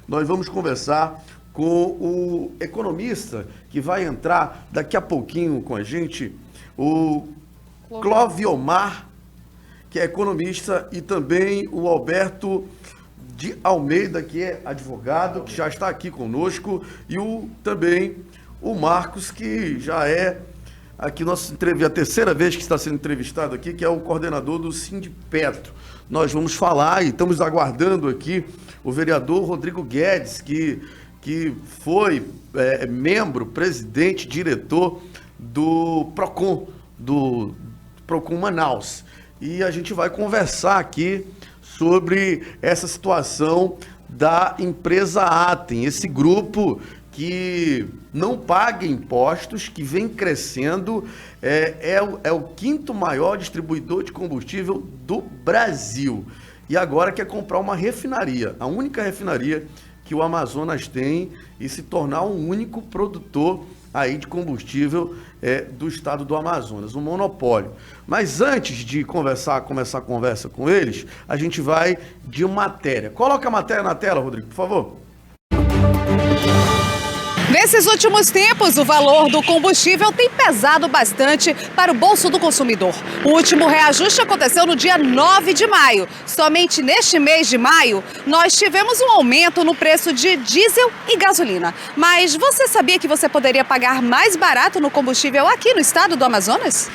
nós vamos conversar com o economista que vai entrar daqui a pouquinho com a gente, o Cloviomar, que é economista, e também o Alberto de Almeida, que é advogado, que já está aqui conosco, e também o Marcos, que já é aqui a terceira vez que está sendo entrevistado aqui, que é o coordenador do Sindipetro. Nós vamos falar e estamos aguardando aqui o vereador Rodrigo Guedes, que foi membro, presidente, diretor do Procon Manaus. E a gente vai conversar aqui sobre essa situação da empresa Atem, esse grupo que não paga impostos, que vem crescendo, é o quinto maior distribuidor de combustível do Brasil. E agora quer comprar uma refinaria, a única refinaria que o Amazonas tem, e se tornar um único produtor aí de combustível do estado do Amazonas, um monopólio. Mas antes de começar a conversa com eles, a gente vai de matéria. Coloca a matéria na tela, Rodrigo, por favor. Nesses últimos tempos, o valor do combustível tem pesado bastante para o bolso do consumidor. O último reajuste aconteceu no dia 9 de maio. Somente neste mês de maio, nós tivemos um aumento no preço de diesel e gasolina. Mas você sabia que você poderia pagar mais barato no combustível aqui no estado do Amazonas?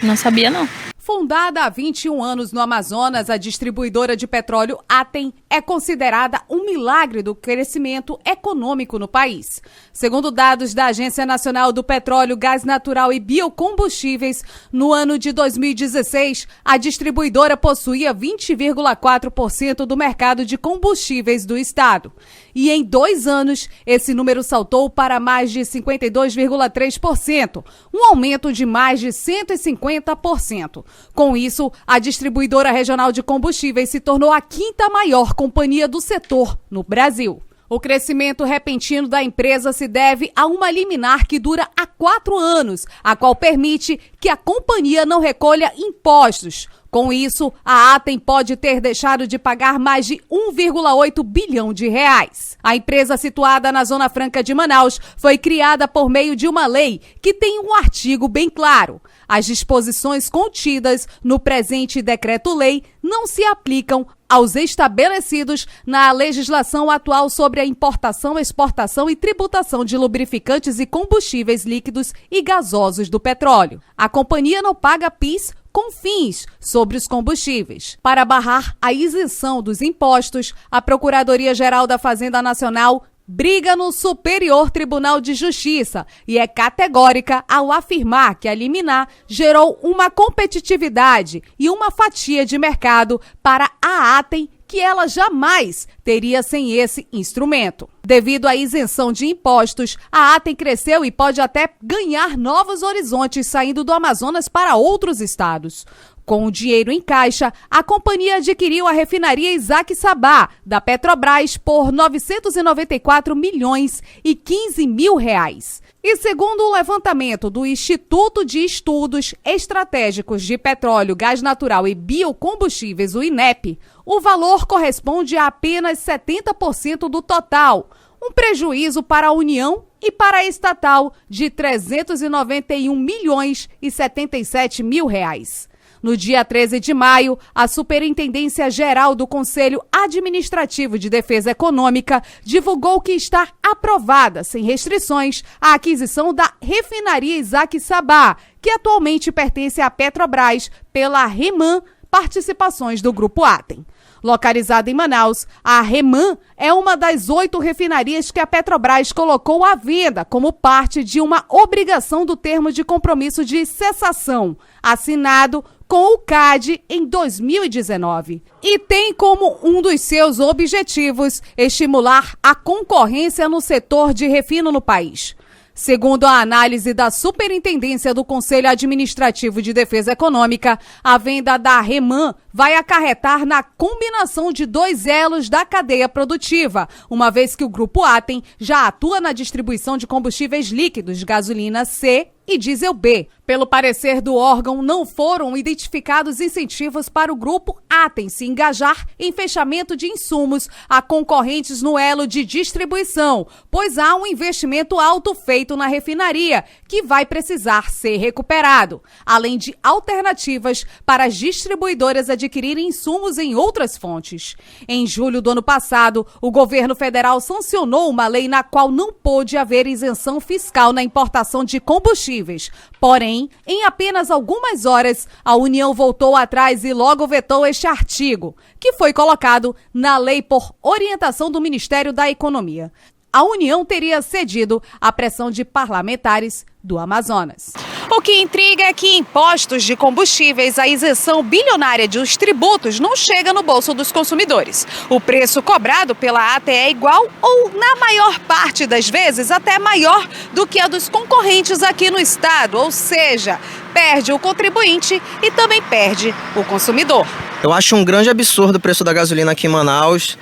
Não sabia, não. Fundada há 21 anos no Amazonas, a distribuidora de petróleo Atem é considerada um milagre do crescimento econômico no país. Segundo dados da Agência Nacional do Petróleo, Gás Natural e Biocombustíveis, no ano de 2016, a distribuidora possuía 20,4% do mercado de combustíveis do estado. E em 2 anos, esse número saltou para mais de 52,3%, um aumento de mais de 150%. Com isso, a distribuidora regional de combustíveis se tornou a 5ª maior companhia do setor no Brasil. O crescimento repentino da empresa se deve a uma liminar que dura há 4 anos, a qual permite que a companhia não recolha impostos. Com isso, a Atem pode ter deixado de pagar mais de 1,8 bilhão de reais. A empresa, situada na Zona Franca de Manaus, foi criada por meio de uma lei que tem um artigo bem claro. As disposições contidas no presente decreto-lei não se aplicam aos estabelecidos na legislação atual sobre a importação, exportação e tributação de lubrificantes e combustíveis líquidos e gasosos do petróleo. A companhia não paga PIS com fins sobre os combustíveis. Para barrar a isenção dos impostos, a Procuradoria-Geral da Fazenda Nacional briga no Superior Tribunal de Justiça e é categórica ao afirmar que a liminar gerou uma competitividade e uma fatia de mercado para a Atem que ela jamais teria sem esse instrumento. Devido à isenção de impostos, a Atem cresceu e pode até ganhar novos horizontes saindo do Amazonas para outros estados. Com o dinheiro em caixa, a companhia adquiriu a refinaria Isaac Sabá, da Petrobras, por 994 milhões e 15 mil reais. E segundo o levantamento do Instituto de Estudos Estratégicos de Petróleo, Gás Natural e Biocombustíveis, o INEP, o valor corresponde a apenas 70% do total, um prejuízo para a União e para a estatal de 391 milhões e 77 mil reais. No dia 13 de maio, a Superintendência Geral do Conselho Administrativo de Defesa Econômica divulgou que está aprovada, sem restrições, a aquisição da refinaria Isaac Sabá, que atualmente pertence à Petrobras, pela REMAN Participações do Grupo Atem. Localizada em Manaus, a REMAN é uma das 8 refinarias que a Petrobras colocou à venda como parte de uma obrigação do termo de compromisso de cessação, assinado com o CAD em 2019. E tem como um dos seus objetivos estimular a concorrência no setor de refino no país. Segundo a análise da Superintendência do Conselho Administrativo de Defesa Econômica, a venda da REMAN vai acarretar na combinação de 2 elos da cadeia produtiva, uma vez que o Grupo Atem já atua na distribuição de combustíveis líquidos, gasolina C e diesel B. Pelo parecer do órgão, não foram identificados incentivos para o Grupo Atem se engajar em fechamento de insumos a concorrentes no elo de distribuição, pois há um investimento alto feito na refinaria, que vai precisar ser recuperado, além de alternativas para as distribuidoras adquirirem insumos em outras fontes. Em julho do ano passado, o governo federal sancionou uma lei na qual não pôde haver isenção fiscal na importação de combustíveis. Porém, em apenas algumas horas, a União voltou atrás e logo vetou este artigo, que foi colocado na lei por orientação do Ministério da Economia. A União teria cedido à pressão de parlamentares do Amazonas. O que intriga é que em impostos de combustíveis, a isenção bilionária dos tributos não chega no bolso dos consumidores. O preço cobrado pela ATE é igual ou, na maior parte das vezes, até maior do que a dos concorrentes aqui no estado, ou seja, perde o contribuinte e também perde o consumidor. Eu acho um grande absurdo o preço da gasolina aqui em Manaus,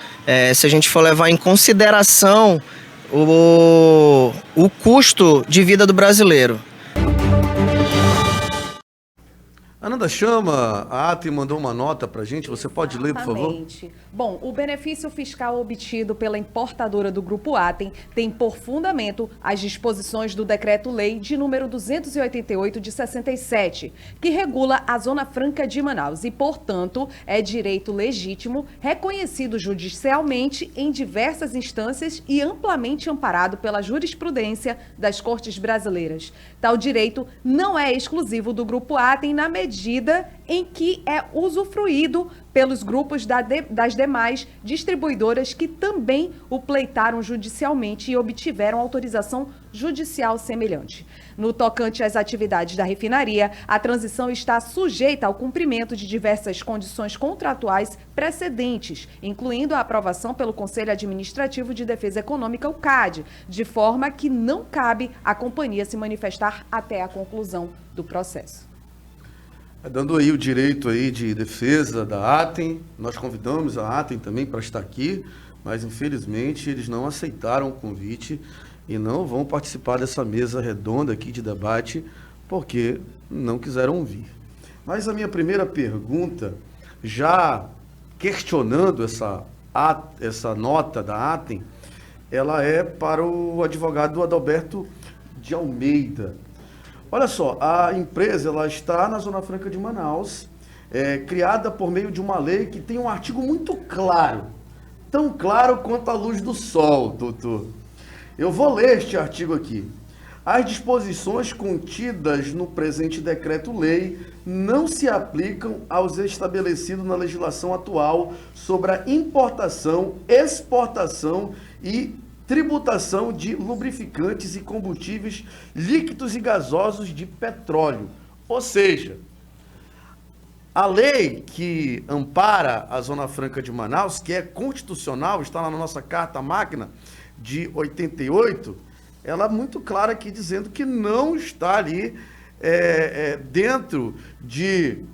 se a gente for levar em consideração o custo de vida do brasileiro. Ananda Chama, a Atem mandou uma nota para a gente, você pode ler, por favor? Exatamente. Bom, o benefício fiscal obtido pela importadora do Grupo Atem tem por fundamento as disposições do Decreto-Lei de número 288 de 67, que regula a Zona Franca de Manaus e, portanto, é direito legítimo, reconhecido judicialmente em diversas instâncias e amplamente amparado pela jurisprudência das cortes brasileiras. Tal direito não é exclusivo do Grupo Atem na medida em que é usufruído pelos grupos das demais distribuidoras que também o pleitaram judicialmente e obtiveram autorização judicial semelhante. No tocante às atividades da refinaria, a transição está sujeita ao cumprimento de diversas condições contratuais precedentes, incluindo a aprovação pelo Conselho Administrativo de Defesa Econômica, o CAD, de forma que não cabe à companhia se manifestar até a conclusão do processo. Dando aí o direito aí de defesa da Atem, nós convidamos a Atem também para estar aqui, mas infelizmente eles não aceitaram o convite e não vão participar dessa mesa redonda aqui de debate, porque não quiseram vir. Mas a minha primeira pergunta, já questionando essa nota da Atem, ela é para o advogado Adalberto de Almeida. Olha só, a empresa ela está na Zona Franca de Manaus, criada por meio de uma lei que tem um artigo muito claro, tão claro quanto a luz do sol, doutor. Eu vou ler este artigo aqui. As disposições contidas no presente decreto-lei não se aplicam aos estabelecidos na legislação atual sobre a importação, exportação e tributação de lubrificantes e combustíveis líquidos e gasosos de petróleo. Ou seja, a lei que ampara a Zona Franca de Manaus, que é constitucional, está lá na nossa Carta Magna de 88, ela é muito clara aqui dizendo que não está ali dentro de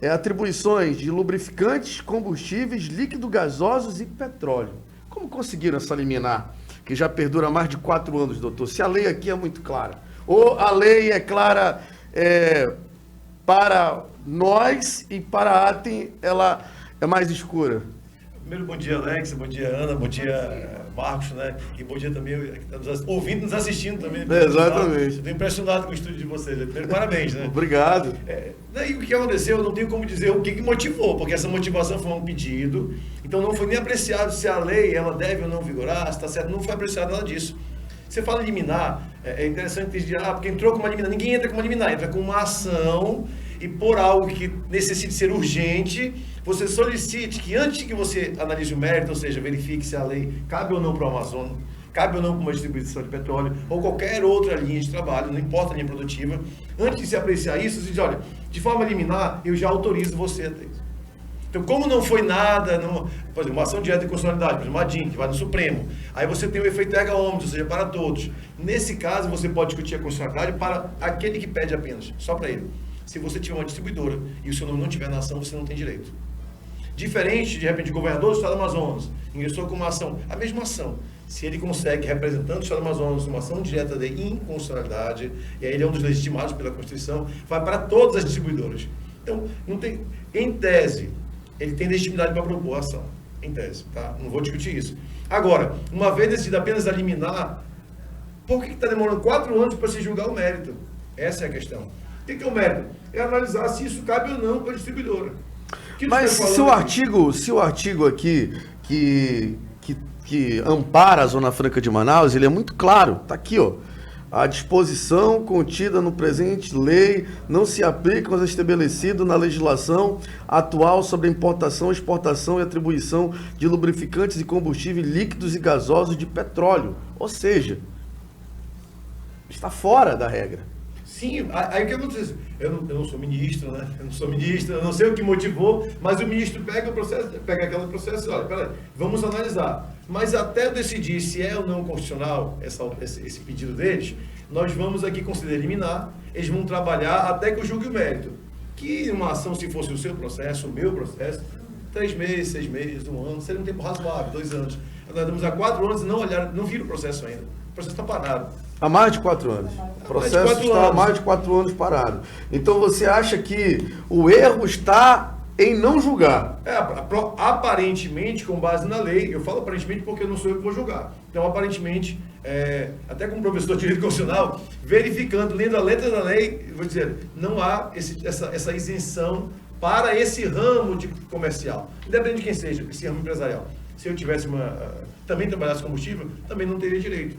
atribuições de lubrificantes, combustíveis, líquidos gasosos e petróleo. Como conseguiram essa liminar, que já perdura há mais de 4 anos, doutor? Se a lei aqui é muito clara. Ou a lei é clara para nós e para a Atem ela é mais escura? Primeiro, bom dia, Alex, bom dia, Ana, bom dia, Marcos, né? E bom dia também, ouvindo, nos assistindo também. Exatamente. Estou impressionado com o estúdio de vocês. Primeiro, parabéns, né? Obrigado. Daí o que aconteceu, eu não tenho como dizer o que motivou, porque essa motivação foi um pedido, então não foi nem apreciado se a lei ela deve ou não vigorar, se está certo, não foi apreciado nada disso. Você fala liminar, é interessante dizer, porque entrou com uma liminar, ninguém entra com uma liminar, entra com uma ação e por algo que necessite ser urgente, você solicite que antes que você analise o mérito, ou seja, verifique se a lei cabe ou não para o Amazonas, cabe ou não para uma distribuição de petróleo, ou qualquer outra linha de trabalho, não importa a linha produtiva, antes de se apreciar isso, você diz, olha, de forma liminar, eu já autorizo você a ter isso. Então, como não foi nada, por exemplo, uma ação direta de constitucionalidade, por exemplo, uma DIN, que vai no Supremo, aí você tem o efeito erga omnes, ou seja, para todos. Nesse caso, você pode discutir a constitucionalidade para aquele que pede apenas, só para ele. Se você tiver uma distribuidora e o seu nome não estiver na ação, você não tem direito. Diferente, de repente, o governador do Estado do Amazonas ingressou com uma ação, a mesma ação. Se ele consegue, representando o Estado do Amazonas, uma ação direta de inconstitucionalidade, e aí ele é um dos legitimados pela Constituição, vai para todas as distribuidoras. Então, não tem, em tese, ele tem legitimidade para propor a ação. Em tese, tá? Não vou discutir isso. Agora, uma vez decidido apenas a liminar, por que está demorando 4 anos para se julgar o mérito? Essa é a questão. O que é o mérito? É analisar se isso cabe ou não para a distribuidora. Mas se o artigo aqui que ampara a Zona Franca de Manaus, ele é muito claro, está aqui, ó. A disposição contida no presente lei não se aplica aos estabelecidos na legislação atual sobre a importação, exportação e atribuição de lubrificantes e combustíveis líquidos e gasosos de petróleo. Ou seja, está fora da regra. Sim, aí o que acontece? Eu não sou ministro, né? Eu não sei o que motivou, mas o ministro pega o processo, pega aquele processo e olha, peraí, vamos analisar. Mas até eu decidir se é ou não constitucional esse pedido deles, nós vamos aqui considerar eliminar, eles vão trabalhar até que eu julgue o mérito. Que uma ação, se fosse o seu processo, o meu processo, 3 meses, 6 meses, 1 ano, seria um tempo razoável, 2 anos. Nós estamos há 4 anos e não viram o processo ainda. O processo está parado. Há mais de 4 anos. O processo está há mais de 4 anos parado. Então você acha que o erro está em não julgar? Aparentemente, com base na lei, eu falo aparentemente porque eu não sou eu que vou julgar. Então, aparentemente, até como professor de direito constitucional, verificando, lendo a letra da lei, eu vou dizer, não há essa isenção para esse ramo de comercial, independente de quem seja, esse ramo empresarial. Se eu tivesse também trabalhasse combustível, também não teria direito.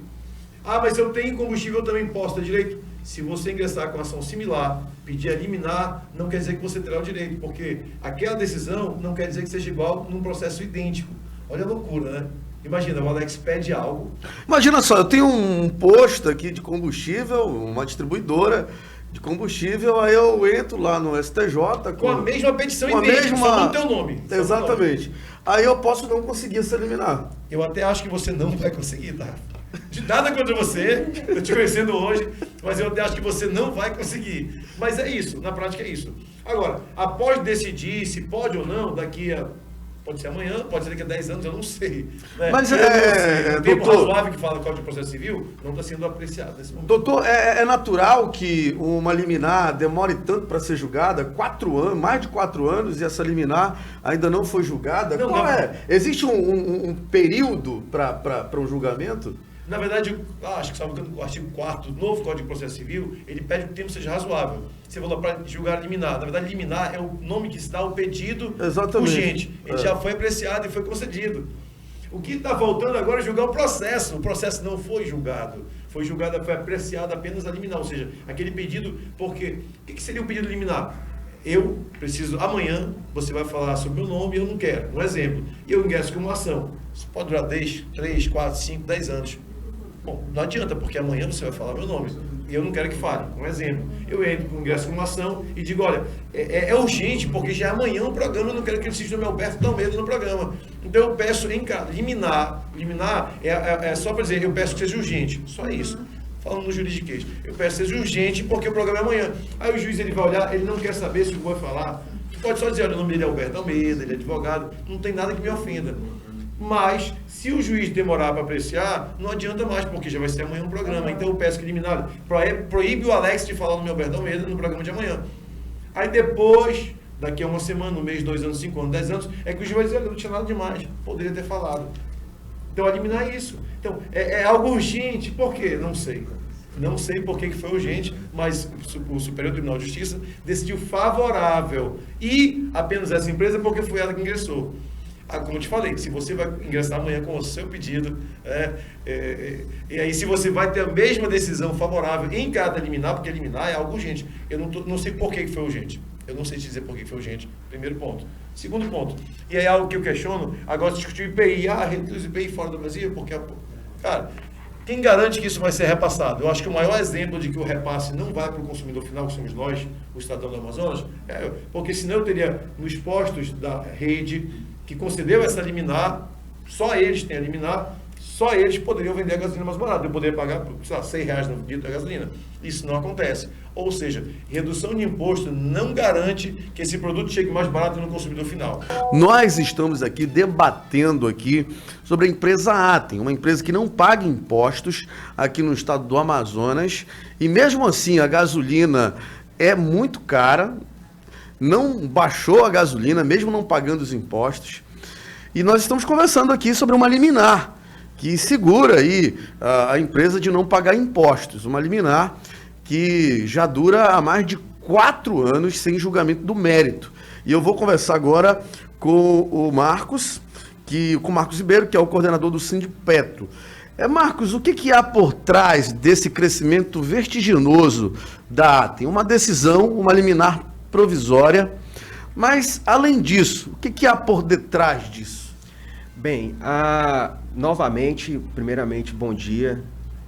Ah, mas se eu tenho combustível, eu também posso ter direito. Se você ingressar com ação similar, pedir a liminar, não quer dizer que você terá o direito, porque aquela decisão não quer dizer que seja igual num processo idêntico. Olha a loucura, né? Imagina, o Alex pede algo. Imagina só, eu tenho um posto aqui de combustível, uma distribuidora de combustível, aí eu entro lá no STJ com a mesma petição idêntica, só no teu nome. Exatamente. Aí eu posso não conseguir se eliminar. Eu até acho que você não vai conseguir, tá? De nada contra você, eu te conhecendo hoje, mas eu até acho que você não vai conseguir. Mas é isso, na prática é isso. Agora, após decidir se pode ou não, pode ser amanhã, pode ser daqui a 10 anos, eu não sei. Né? Mas o tempo doutor, razoável que fala do Código de Processo Civil não está sendo apreciado nesse momento. Doutor, é natural que uma liminar demore tanto para ser julgada? 4 anos, mais de 4 anos, e essa liminar ainda não foi julgada? Não, Qual é? Existe um período para um julgamento? Na verdade, acho que salvo o artigo 4º do novo Código de Processo Civil, ele pede que o tempo seja razoável. Você falou para julgar liminar. Na verdade, liminar é o nome que está o pedido urgente. Ele já foi apreciado e foi concedido. O que está faltando agora é julgar o processo. O processo não foi julgado. Foi apreciado apenas a liminar. Ou seja, aquele pedido, porque... O que seria o pedido liminar? Eu preciso, amanhã, você vai falar sobre o meu nome e eu não quero. Um exemplo. E eu ingresso com uma ação. Isso pode durar 3, 4, 5, 10 anos. Bom, não adianta, porque amanhã você vai falar meu nome e eu não quero que fale. Um exemplo, eu entro com ingresso com uma ação e digo, olha, é urgente, porque já é amanhã o programa, eu não quero que ele seja do meu Alberto tão medo no programa. Então eu peço liminar é só para dizer, eu peço que seja urgente, só isso. Falando no juridiquês, eu peço que seja urgente porque o programa é amanhã. Aí o juiz ele vai olhar, ele não quer saber se o vai falar. Pode só dizer, olha, o nome dele é Alberto Almeida, ele é advogado, não tem nada que me ofenda. Mas, se o juiz demorar para apreciar, não adianta mais, porque já vai ser amanhã um programa. Então, eu peço que eliminado. Proíbe o Alex de falar no meu Alberto Almeida no programa de amanhã. Aí depois, daqui a uma semana, um mês, 2 anos, 5 anos, 10 anos, é que o juiz vai dizer, olha, não tinha nada demais, poderia ter falado. Então, eliminar isso. Então, é algo urgente. Por quê? Não sei. Não sei por que foi urgente, mas o Superior Tribunal de Justiça decidiu favorável. E apenas essa empresa, porque foi ela que ingressou. Como eu te falei, se você vai ingressar amanhã com o seu pedido, e aí se você vai ter a mesma decisão favorável em cada liminar, porque liminar é algo urgente. Eu não sei por que foi urgente. Eu não sei te dizer por que foi urgente. Primeiro ponto. Segundo ponto. E aí algo que eu questiono, agora discutir o IPI. Reduz o IPI fora do Brasil, porque... Cara, quem garante que isso vai ser repassado? Eu acho que o maior exemplo de que o repasse não vai para o consumidor final, que somos nós, o cidadão do Amazonas, porque senão eu teria nos postos da rede que concedeu essa liminar, só eles têm a liminar, só eles poderiam vender a gasolina mais barata. Eu poderia pagar, sei lá, R$6 no litro da gasolina. Isso não acontece. Ou seja, redução de imposto não garante que esse produto chegue mais barato no consumidor final. Nós estamos aqui debatendo aqui sobre a empresa Atem, uma empresa que não paga impostos aqui no estado do Amazonas, e mesmo assim a gasolina é muito cara, não baixou a gasolina, mesmo não pagando os impostos. E nós estamos conversando aqui sobre uma liminar que segura aí a empresa de não pagar impostos, uma liminar que já dura há mais de 4 anos sem julgamento do mérito. E eu vou conversar agora com o Marcos Ribeiro, que é o coordenador do Sindipetro. Marcos, o que há por trás desse crescimento vertiginoso da Atem? Uma decisão, uma liminar provisória, mas além disso, o que há por detrás disso? Bem, novamente, primeiramente, bom dia.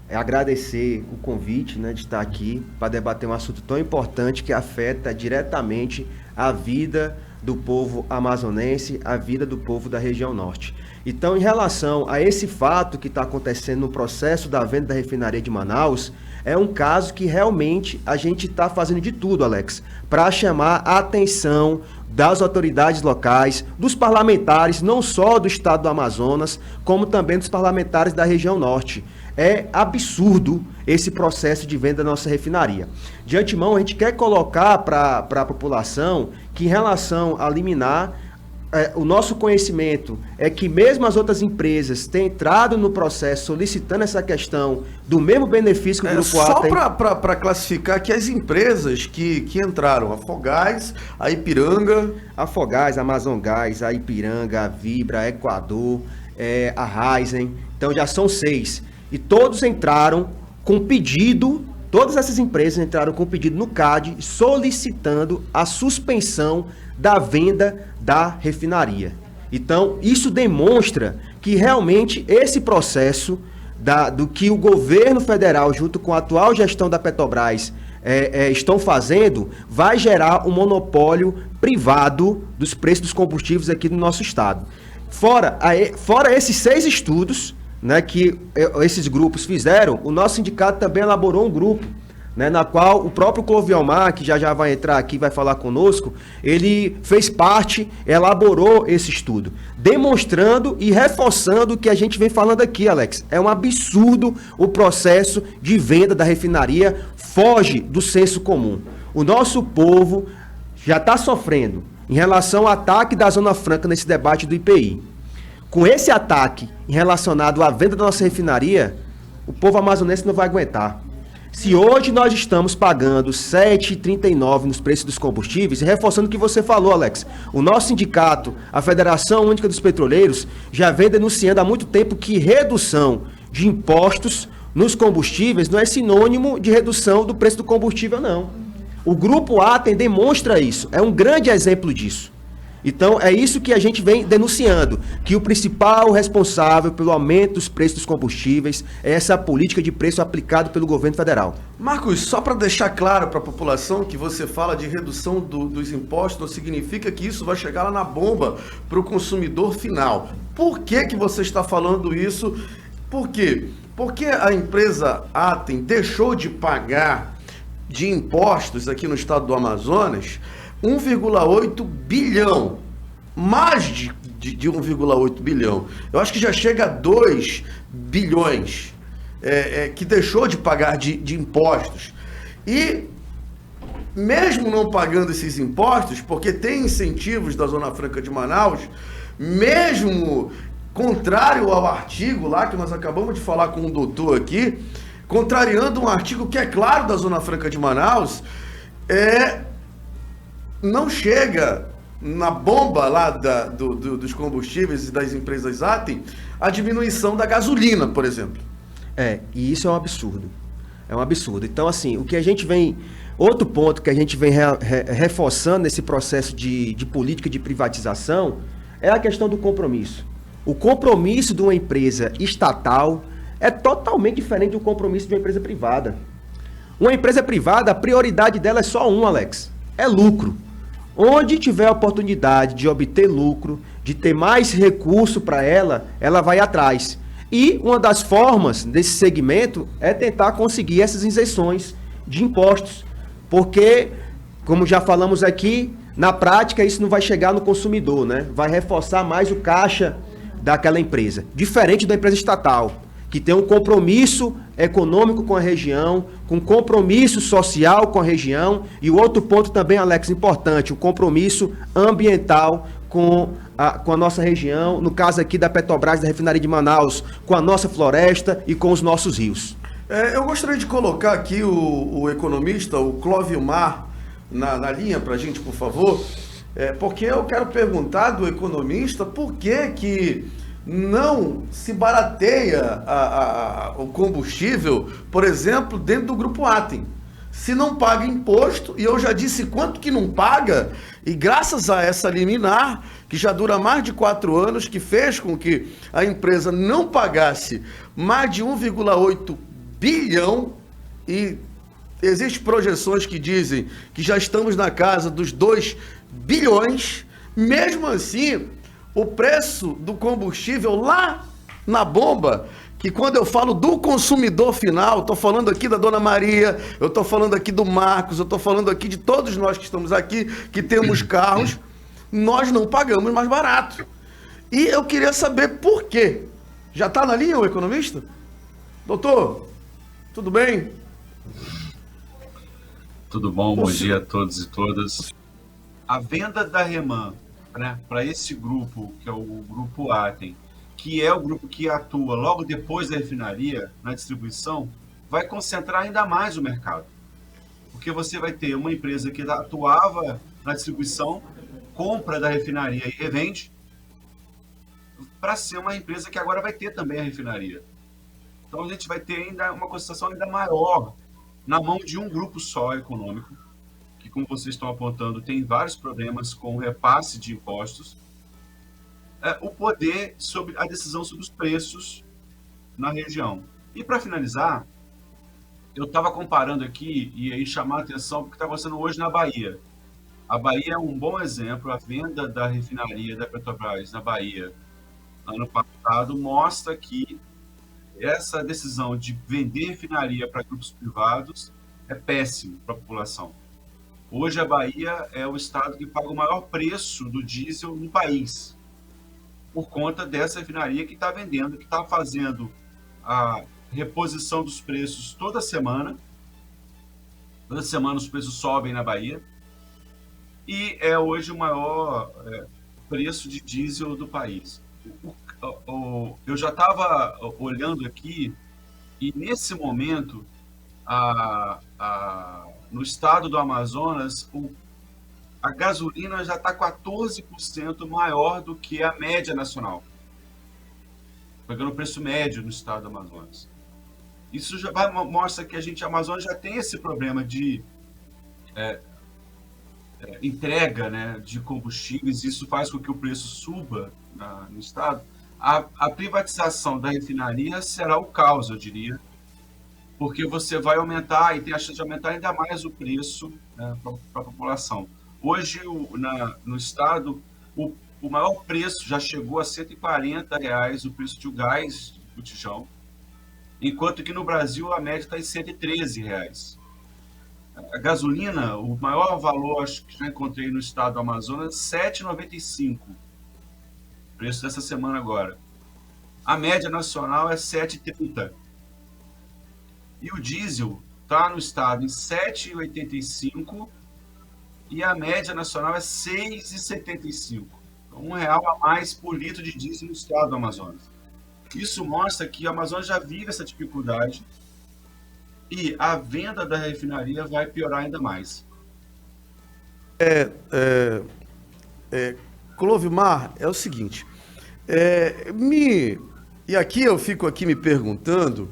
Agradecer o convite, né, de estar aqui para debater um assunto tão importante que afeta diretamente a vida do povo amazonense, a vida do povo da região norte. Então, em relação a esse fato que está acontecendo no processo da venda da refinaria de Manaus, é um caso que realmente a gente está fazendo de tudo, Alex, para chamar a atenção das autoridades locais, dos parlamentares, não só do estado do Amazonas, como também dos parlamentares da região norte. É absurdo esse processo de venda da nossa refinaria. De antemão, a gente quer colocar para a população que, em relação a liminar, o nosso conhecimento é que mesmo as outras empresas têm entrado no processo solicitando essa questão do mesmo benefício que o Grupo Atem. Só para classificar que as empresas que entraram, a Afogás, a Ipiranga... A Afogás, a Amazon Gás, a Ipiranga, a Vibra, a Equador, a Raizen, então já são 6. E todos entraram com pedido, todas essas empresas entraram com pedido no CAD solicitando a suspensão da venda da refinaria. Então, isso demonstra que realmente esse processo do que o governo federal, junto com a atual gestão da Petrobras, estão fazendo, vai gerar um monopólio privado dos preços dos combustíveis aqui no nosso estado. Fora esses 6 estudos, né, que esses grupos fizeram, o nosso sindicato também elaborou um grupo, né, na qual o próprio Cloviomar, que já vai entrar aqui, vai falar conosco, ele fez parte, elaborou esse estudo, demonstrando e reforçando o que a gente vem falando aqui, Alex. É um absurdo o processo de venda da refinaria, foge do senso comum. O nosso povo já está sofrendo em relação ao ataque da Zona Franca nesse debate do IPI. Com esse ataque relacionado à venda da nossa refinaria, o povo amazonense não vai aguentar. Se hoje nós estamos pagando R$ 7,39 nos preços dos combustíveis, e reforçando o que você falou, Alex, o nosso sindicato, a Federação Única dos Petroleiros, já vem denunciando há muito tempo que redução de impostos nos combustíveis não é sinônimo de redução do preço do combustível, não. O Grupo Atem demonstra isso, é um grande exemplo disso. Então, é isso que a gente vem denunciando, que o principal responsável pelo aumento dos preços dos combustíveis é essa política de preço aplicada pelo governo federal. Marcos, só para deixar claro para a população que você fala de redução dos impostos, não significa que isso vai chegar lá na bomba para o consumidor final. Por que você está falando isso? Por quê? Porque a empresa Atem deixou de pagar de impostos aqui no estado do Amazonas 1,8 bilhão, mais de 1,8 bilhão. Eu acho que já chega a 2 bilhões que deixou de pagar de impostos. E mesmo não pagando esses impostos, porque tem incentivos da Zona Franca de Manaus, mesmo contrário ao artigo lá que nós acabamos de falar com o doutor aqui, contrariando um artigo que é claro da Zona Franca de Manaus, não chega na bomba lá dos combustíveis e das empresas Atem a diminuição da gasolina, por exemplo. E isso é um absurdo. É um absurdo. Então, assim, o que a gente vem... Outro ponto que a gente vem reforçando nesse processo de política de privatização é a questão do compromisso. O compromisso de uma empresa estatal é totalmente diferente do compromisso de uma empresa privada. Uma empresa privada, a prioridade dela é só Alex. É lucro. Onde tiver a oportunidade de obter lucro, de ter mais recurso para ela, ela vai atrás. E uma das formas desse segmento é tentar conseguir essas isenções de impostos, porque, como já falamos aqui, na prática isso não vai chegar no consumidor, né? Vai reforçar mais o caixa daquela empresa, diferente da empresa estatal, que tem um compromisso econômico com a região, com compromisso social com a região, e o outro ponto também, Alex, importante, o compromisso ambiental com a nossa região, no caso aqui da Petrobras, da refinaria de Manaus, com a nossa floresta e com os nossos rios. Eu gostaria de colocar aqui o economista, o Clovilmar, na linha para a gente, por favor, porque eu quero perguntar do economista por que não se barateia o combustível, por exemplo, dentro do Grupo Atem. Se não paga imposto, e eu já disse quanto que não paga, e graças a essa liminar, que já dura mais de 4 anos, que fez com que a empresa não pagasse mais de 1,8 bilhão, e existem projeções que dizem que já estamos na casa dos 2 bilhões, mesmo assim, o preço do combustível lá na bomba, que quando eu falo do consumidor final, estou falando aqui da Dona Maria, eu estou falando aqui do Marcos, eu estou falando aqui de todos nós que estamos aqui, que temos carros, nós não pagamos mais barato. E eu queria saber por quê. Já está na linha o economista? Doutor, tudo bem? Tudo bom, bom dia a todos e todas. A venda da Reman, né, para esse grupo, que é o Grupo Atem, que é o grupo que atua logo depois da refinaria, na distribuição, vai concentrar ainda mais o mercado. Porque você vai ter uma empresa que atuava na distribuição, compra da refinaria e revende, para ser uma empresa que agora vai ter também a refinaria. Então a gente vai ter ainda uma concentração ainda maior na mão de um grupo só econômico, que, como vocês estão apontando, tem vários problemas com o repasse de impostos, o poder sobre a decisão sobre os preços na região. E para finalizar, eu estava comparando aqui e aí chamar a atenção porque está acontecendo hoje na Bahia. A Bahia é um bom exemplo. A venda da refinaria da Petrobras na Bahia ano passado mostra que essa decisão de vender refinaria para grupos privados é péssimo para a população. Hoje a Bahia é o estado que paga o maior preço do diesel no país, por conta dessa refinaria que está vendendo, que está fazendo a reposição dos preços toda semana. Toda semana os preços sobem na Bahia. E é hoje o maior preço de diesel do país. Eu já estava olhando aqui e, nesse momento, no estado do Amazonas, a gasolina já está 14% maior do que a média nacional. Pegando o preço médio no estado do Amazonas. Isso já mostra que a Amazonas já tem esse problema de entrega, né, de combustíveis. Isso faz com que o preço suba no estado. A privatização da refinaria será o caos, eu diria, porque você vai aumentar e tem a chance de aumentar ainda mais o preço, né, para a população. Hoje, no estado, o maior preço já chegou a R$ 140 o preço de um gás de botijão, enquanto que no Brasil a média está em R$ 113. A gasolina, o maior valor acho que já encontrei no estado do Amazonas, R$ 7,95. Preço dessa semana agora. A média nacional é R$ 7,30. E o diesel está no estado em R$ 7,85 e a média nacional é R$ 6,75. Então, R$ 1 a mais por litro de diesel no estado do Amazonas. Isso mostra que o Amazonas já vive essa dificuldade e a venda da refinaria vai piorar ainda mais. Clovilmar, é o seguinte, e aqui eu fico aqui me perguntando,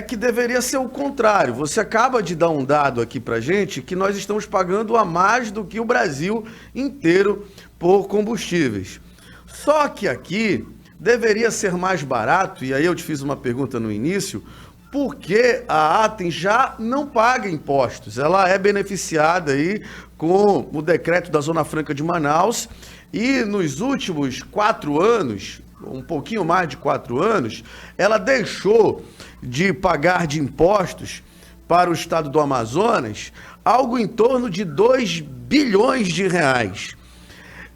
que deveria ser o contrário. Você acaba de dar um dado aqui pra gente que nós estamos pagando a mais do que o Brasil inteiro por combustíveis. Só que aqui deveria ser mais barato, e aí eu te fiz uma pergunta no início, porque a Atem já não paga impostos. Ela é beneficiada aí com o decreto da Zona Franca de Manaus e nos últimos 4 anos, um pouquinho mais de 4 anos, ela deixou de pagar de impostos para o estado do Amazonas algo em torno de 2 bilhões de reais.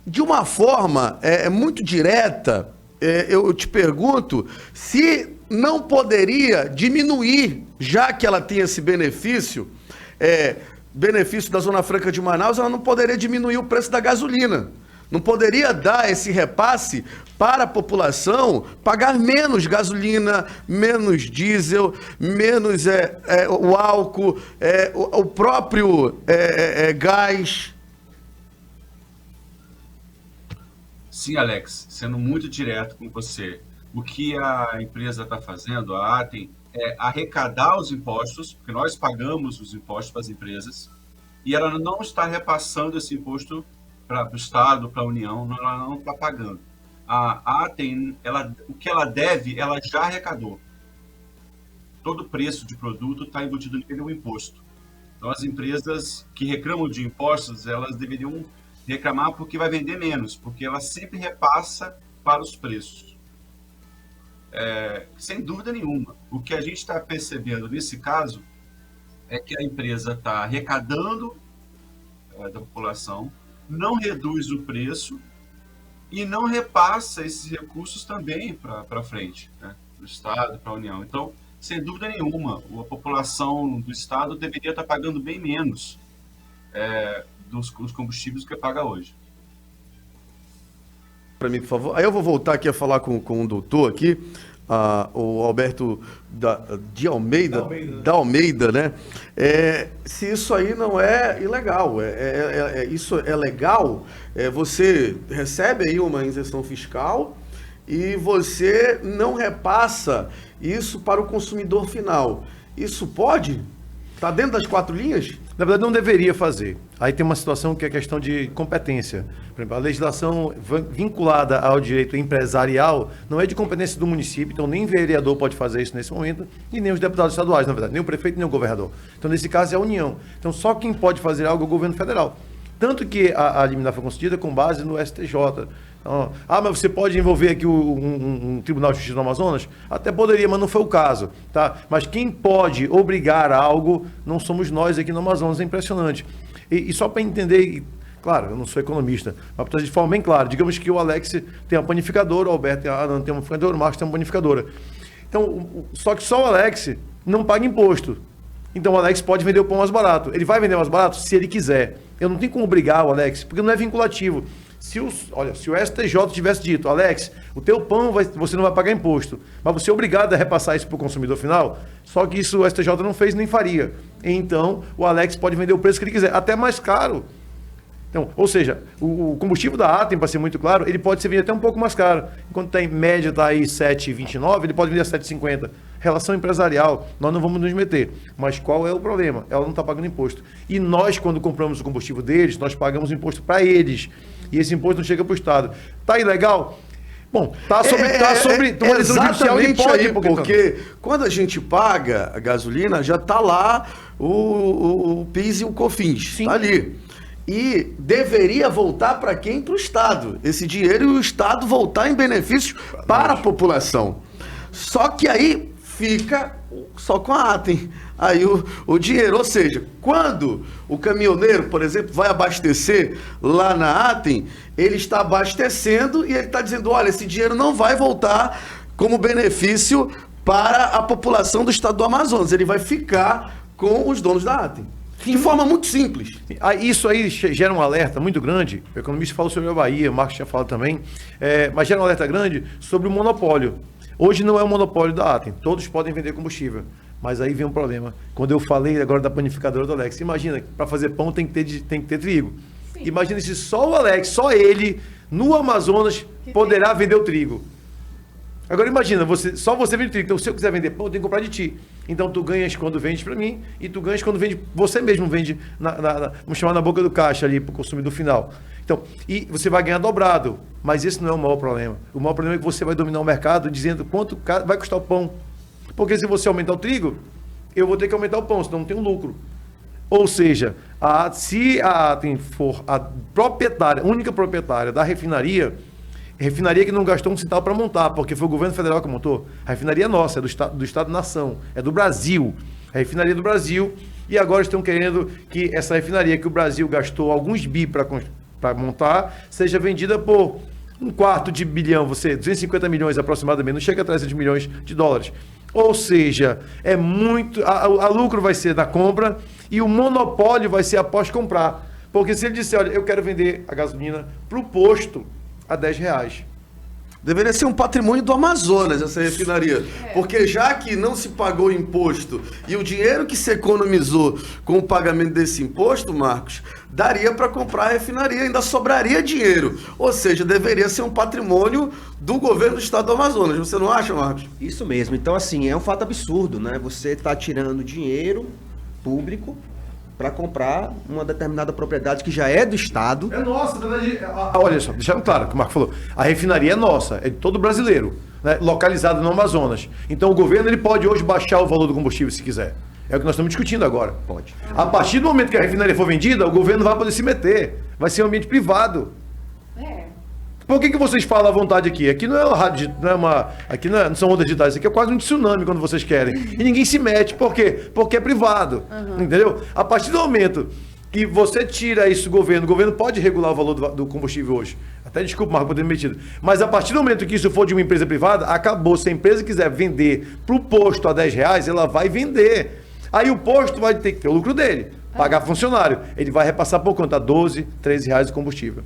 De uma forma muito direta, eu te pergunto se não poderia diminuir, já que ela tem esse benefício da Zona Franca de Manaus, ela não poderia diminuir o preço da gasolina. Não poderia dar esse repasse para a população pagar menos gasolina, menos diesel, menos o álcool, o próprio gás. Sim, Alex, sendo muito direto com você, o que a empresa está fazendo, a Atem, é arrecadar os impostos, porque nós pagamos os impostos para as empresas, e ela não está repassando esse imposto para o Estado, para a União, ela não está pagando. A Atem, o que ela deve, ela já arrecadou. Todo preço de produto está embutido no imposto. Então, as empresas que reclamam de impostos, elas deveriam reclamar porque vai vender menos, porque ela sempre repassa para os preços. Sem dúvida nenhuma. O que a gente está percebendo nesse caso é que a empresa está arrecadando da população, não reduz o preço e não repassa esses recursos também para frente, né? Para o Estado, para a União. Então, sem dúvida nenhuma, a população do Estado deveria estar pagando bem menos dos combustíveis que paga hoje. Para mim, por favor. Aí eu vou voltar aqui a falar com um doutor aqui, o Alberto de Almeida, da Almeida, né? Se isso aí não é ilegal, isso é legal, você recebe aí uma isenção fiscal e você não repassa isso para o consumidor final. Isso pode? Está dentro das 4 linhas? Na verdade, não deveria fazer. Aí tem uma situação que é questão de competência. Por exemplo, a legislação vinculada ao direito empresarial não é de competência do município, então nem vereador pode fazer isso nesse momento, e nem os deputados estaduais, na verdade, nem o prefeito, nem o governador. Então, nesse caso, é a União. Então, só quem pode fazer algo é o governo federal. Tanto que a liminar foi concedida com base no STJ. Então, mas você pode envolver aqui um Tribunal de Justiça do Amazonas? Até poderia, mas não foi o caso. Tá? Mas quem pode obrigar a algo não somos nós aqui no Amazonas, é impressionante. E só para entender, claro, eu não sou economista, mas para de forma bem clara, digamos que o Alex tem uma panificadora, o Alberto tem uma panificadora, o Marcos tem uma panificadora. Então, só que só o Alex não paga imposto. Então o Alex pode vender o pão mais barato. Ele vai vender mais barato se ele quiser. Eu não tenho como obrigar o Alex, porque não é vinculativo. Se o STJ tivesse dito, Alex, o teu pão você não vai pagar imposto, mas você é obrigado a repassar isso para o consumidor final, só que isso o STJ não fez nem faria. Então, o Alex pode vender o preço que ele quiser, até mais caro. Então, ou seja, o combustível da Atem, para ser muito claro, ele pode ser vendido até um pouco mais caro. Enquanto está em média, está aí 7,29, ele pode vender a 7,50. Relação empresarial, nós não vamos nos meter. Mas qual é o problema? Ela não está pagando imposto. E nós, quando compramos o combustível deles, nós pagamos imposto para eles. E esse imposto não chega para o Estado. Está ilegal? Bom, está sobre uma decisão judicial e pode, aí, porque quando a gente paga a gasolina, já está lá o PIS e o COFINS. Está ali. E deveria voltar para quem? Para o Estado. Esse dinheiro e o Estado voltar em benefícios para a população. Só que aí fica só com a Atem. Aí o dinheiro, ou seja, quando o caminhoneiro, por exemplo, vai abastecer lá na Atem, ele está abastecendo e ele está dizendo, olha, esse dinheiro não vai voltar como benefício para a população do estado do Amazonas. Ele vai ficar com os donos da Atem. De forma muito simples. Isso aí gera um alerta muito grande. O economista falou sobre a Bahia, o Marcos tinha falado também, mas gera um alerta grande sobre o monopólio. Hoje não é o monopólio da Atem, todos podem vender combustível. Mas aí vem um problema. Quando eu falei agora da panificadora do Alex, imagina, para fazer pão tem que ter trigo. Sim. Imagina se só o Alex, só ele, no Amazonas, poderá vender o trigo. Agora imagina, só você vende trigo. Então, se eu quiser vender pão, eu tenho que comprar de ti. Então, tu ganhas quando vende para mim e tu ganhas quando vende, você mesmo vende, vamos chamar na boca do caixa ali, para o consumidor final. Então, e você vai ganhar dobrado. Mas esse não é o maior problema. O maior problema é que você vai dominar o mercado dizendo quanto vai custar o pão. Porque se você aumentar o trigo, eu vou ter que aumentar o pão, senão não tem um lucro. Ou seja, se a Atem for a única proprietária da refinaria, refinaria que não gastou um centavo para montar, porque foi o governo federal que montou. A refinaria é nossa, é do Estado-nação, é do Brasil. É a refinaria do Brasil. E agora estão querendo que essa refinaria que o Brasil gastou alguns bi para montar, seja vendida por $250 bilhão, 250 milhões aproximadamente, não chega a 300 milhões de dólares. Ou seja, é muito. A lucro vai ser da compra e o monopólio vai ser após comprar. Porque se ele disser, olha, eu quero vender a gasolina para o posto a R$10. Deveria ser um patrimônio do Amazonas, essa refinaria. Porque já que não se pagou imposto e o dinheiro que se economizou com o pagamento desse imposto, Marcos, daria para comprar a refinaria, ainda sobraria dinheiro. Ou seja, deveria ser um patrimônio do governo do estado do Amazonas. Você não acha, Marcos? Isso mesmo. Então, assim, é um fato absurdo, né? Você está tirando dinheiro público para comprar uma determinada propriedade que já é do Estado. É nossa, na verdade. Olha só, deixando claro o que o Marco falou. A refinaria é nossa, é de todo brasileiro, né, localizada no Amazonas. Então o governo ele pode hoje baixar o valor do combustível se quiser. É o que nós estamos discutindo agora. Pode. A partir do momento que a refinaria for vendida, o governo vai poder se meter. Vai ser um ambiente privado. Por que vocês falam à vontade aqui? Aqui não é uma rádio, não são ondas digitais, isso aqui é quase um tsunami quando vocês querem. E ninguém se mete. Por quê? Porque é privado. Entendeu? A partir do momento que você tira isso do governo, o governo pode regular o valor do combustível hoje. Até desculpa, Marco, por ter me metido. Mas a partir do momento que isso for de uma empresa privada, acabou. Se a empresa quiser vender para o posto a R$10, ela vai vender. Aí o posto vai ter que ter o lucro dele, pagar funcionário. Ele vai repassar por conta R$12, R$13 de combustível.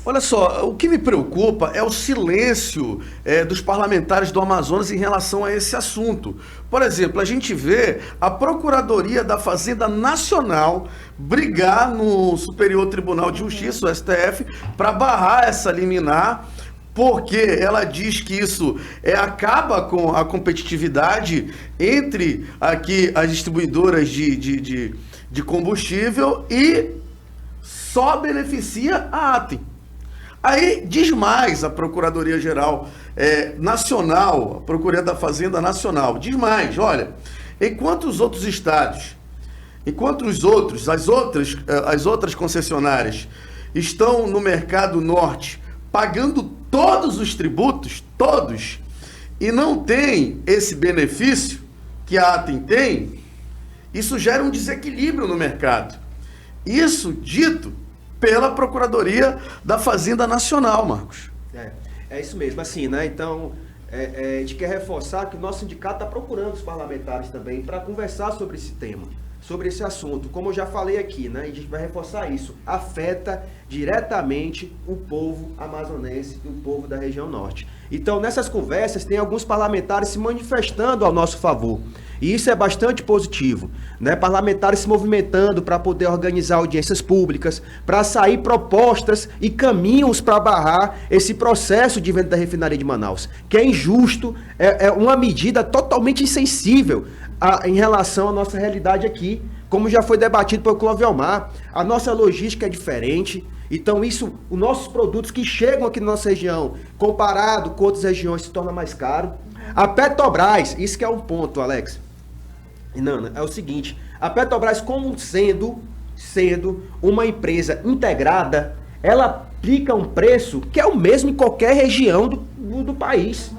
Olha só, o que me preocupa é o silêncio dos parlamentares do Amazonas em relação a esse assunto. Por exemplo, a gente vê a Procuradoria da Fazenda Nacional brigar no Superior Tribunal de Justiça, o STF, para barrar essa liminar, porque ela diz que isso acaba com a competitividade entre aqui as distribuidoras de combustível e só beneficia a ATEM. Aí diz mais a Procuradoria-Geral Nacional, a Procuradoria da Fazenda Nacional, diz mais, olha, enquanto os outros estados, as outras concessionárias estão no mercado norte pagando todos os tributos, todos, e não tem esse benefício que a ATEM tem, isso gera um desequilíbrio no mercado. Isso dito pela Procuradoria da Fazenda Nacional, Marcos. É isso mesmo, assim, né? Então, a gente quer reforçar que o nosso sindicato está procurando os parlamentares também para conversar sobre esse tema, sobre esse assunto. Como eu já falei aqui, né? E a gente vai reforçar isso. Afeta diretamente o povo amazonense e o povo da região norte. Então, nessas conversas, tem alguns parlamentares se manifestando ao nosso favor. E isso é bastante positivo, né? Parlamentares se movimentando para poder organizar audiências públicas, para sair propostas e caminhos para barrar esse processo de venda da refinaria de Manaus, que é injusto, é uma medida totalmente insensível em relação à nossa realidade aqui, como já foi debatido pelo Clóvis Elmar. A nossa logística é diferente. Então isso, os nossos produtos que chegam aqui na nossa região, comparado com outras regiões, se torna mais caro. A Petrobras, isso que é um ponto, Alex e Nana, é o seguinte, a Petrobras, como sendo uma empresa integrada, ela aplica um preço que é o mesmo em qualquer região do país.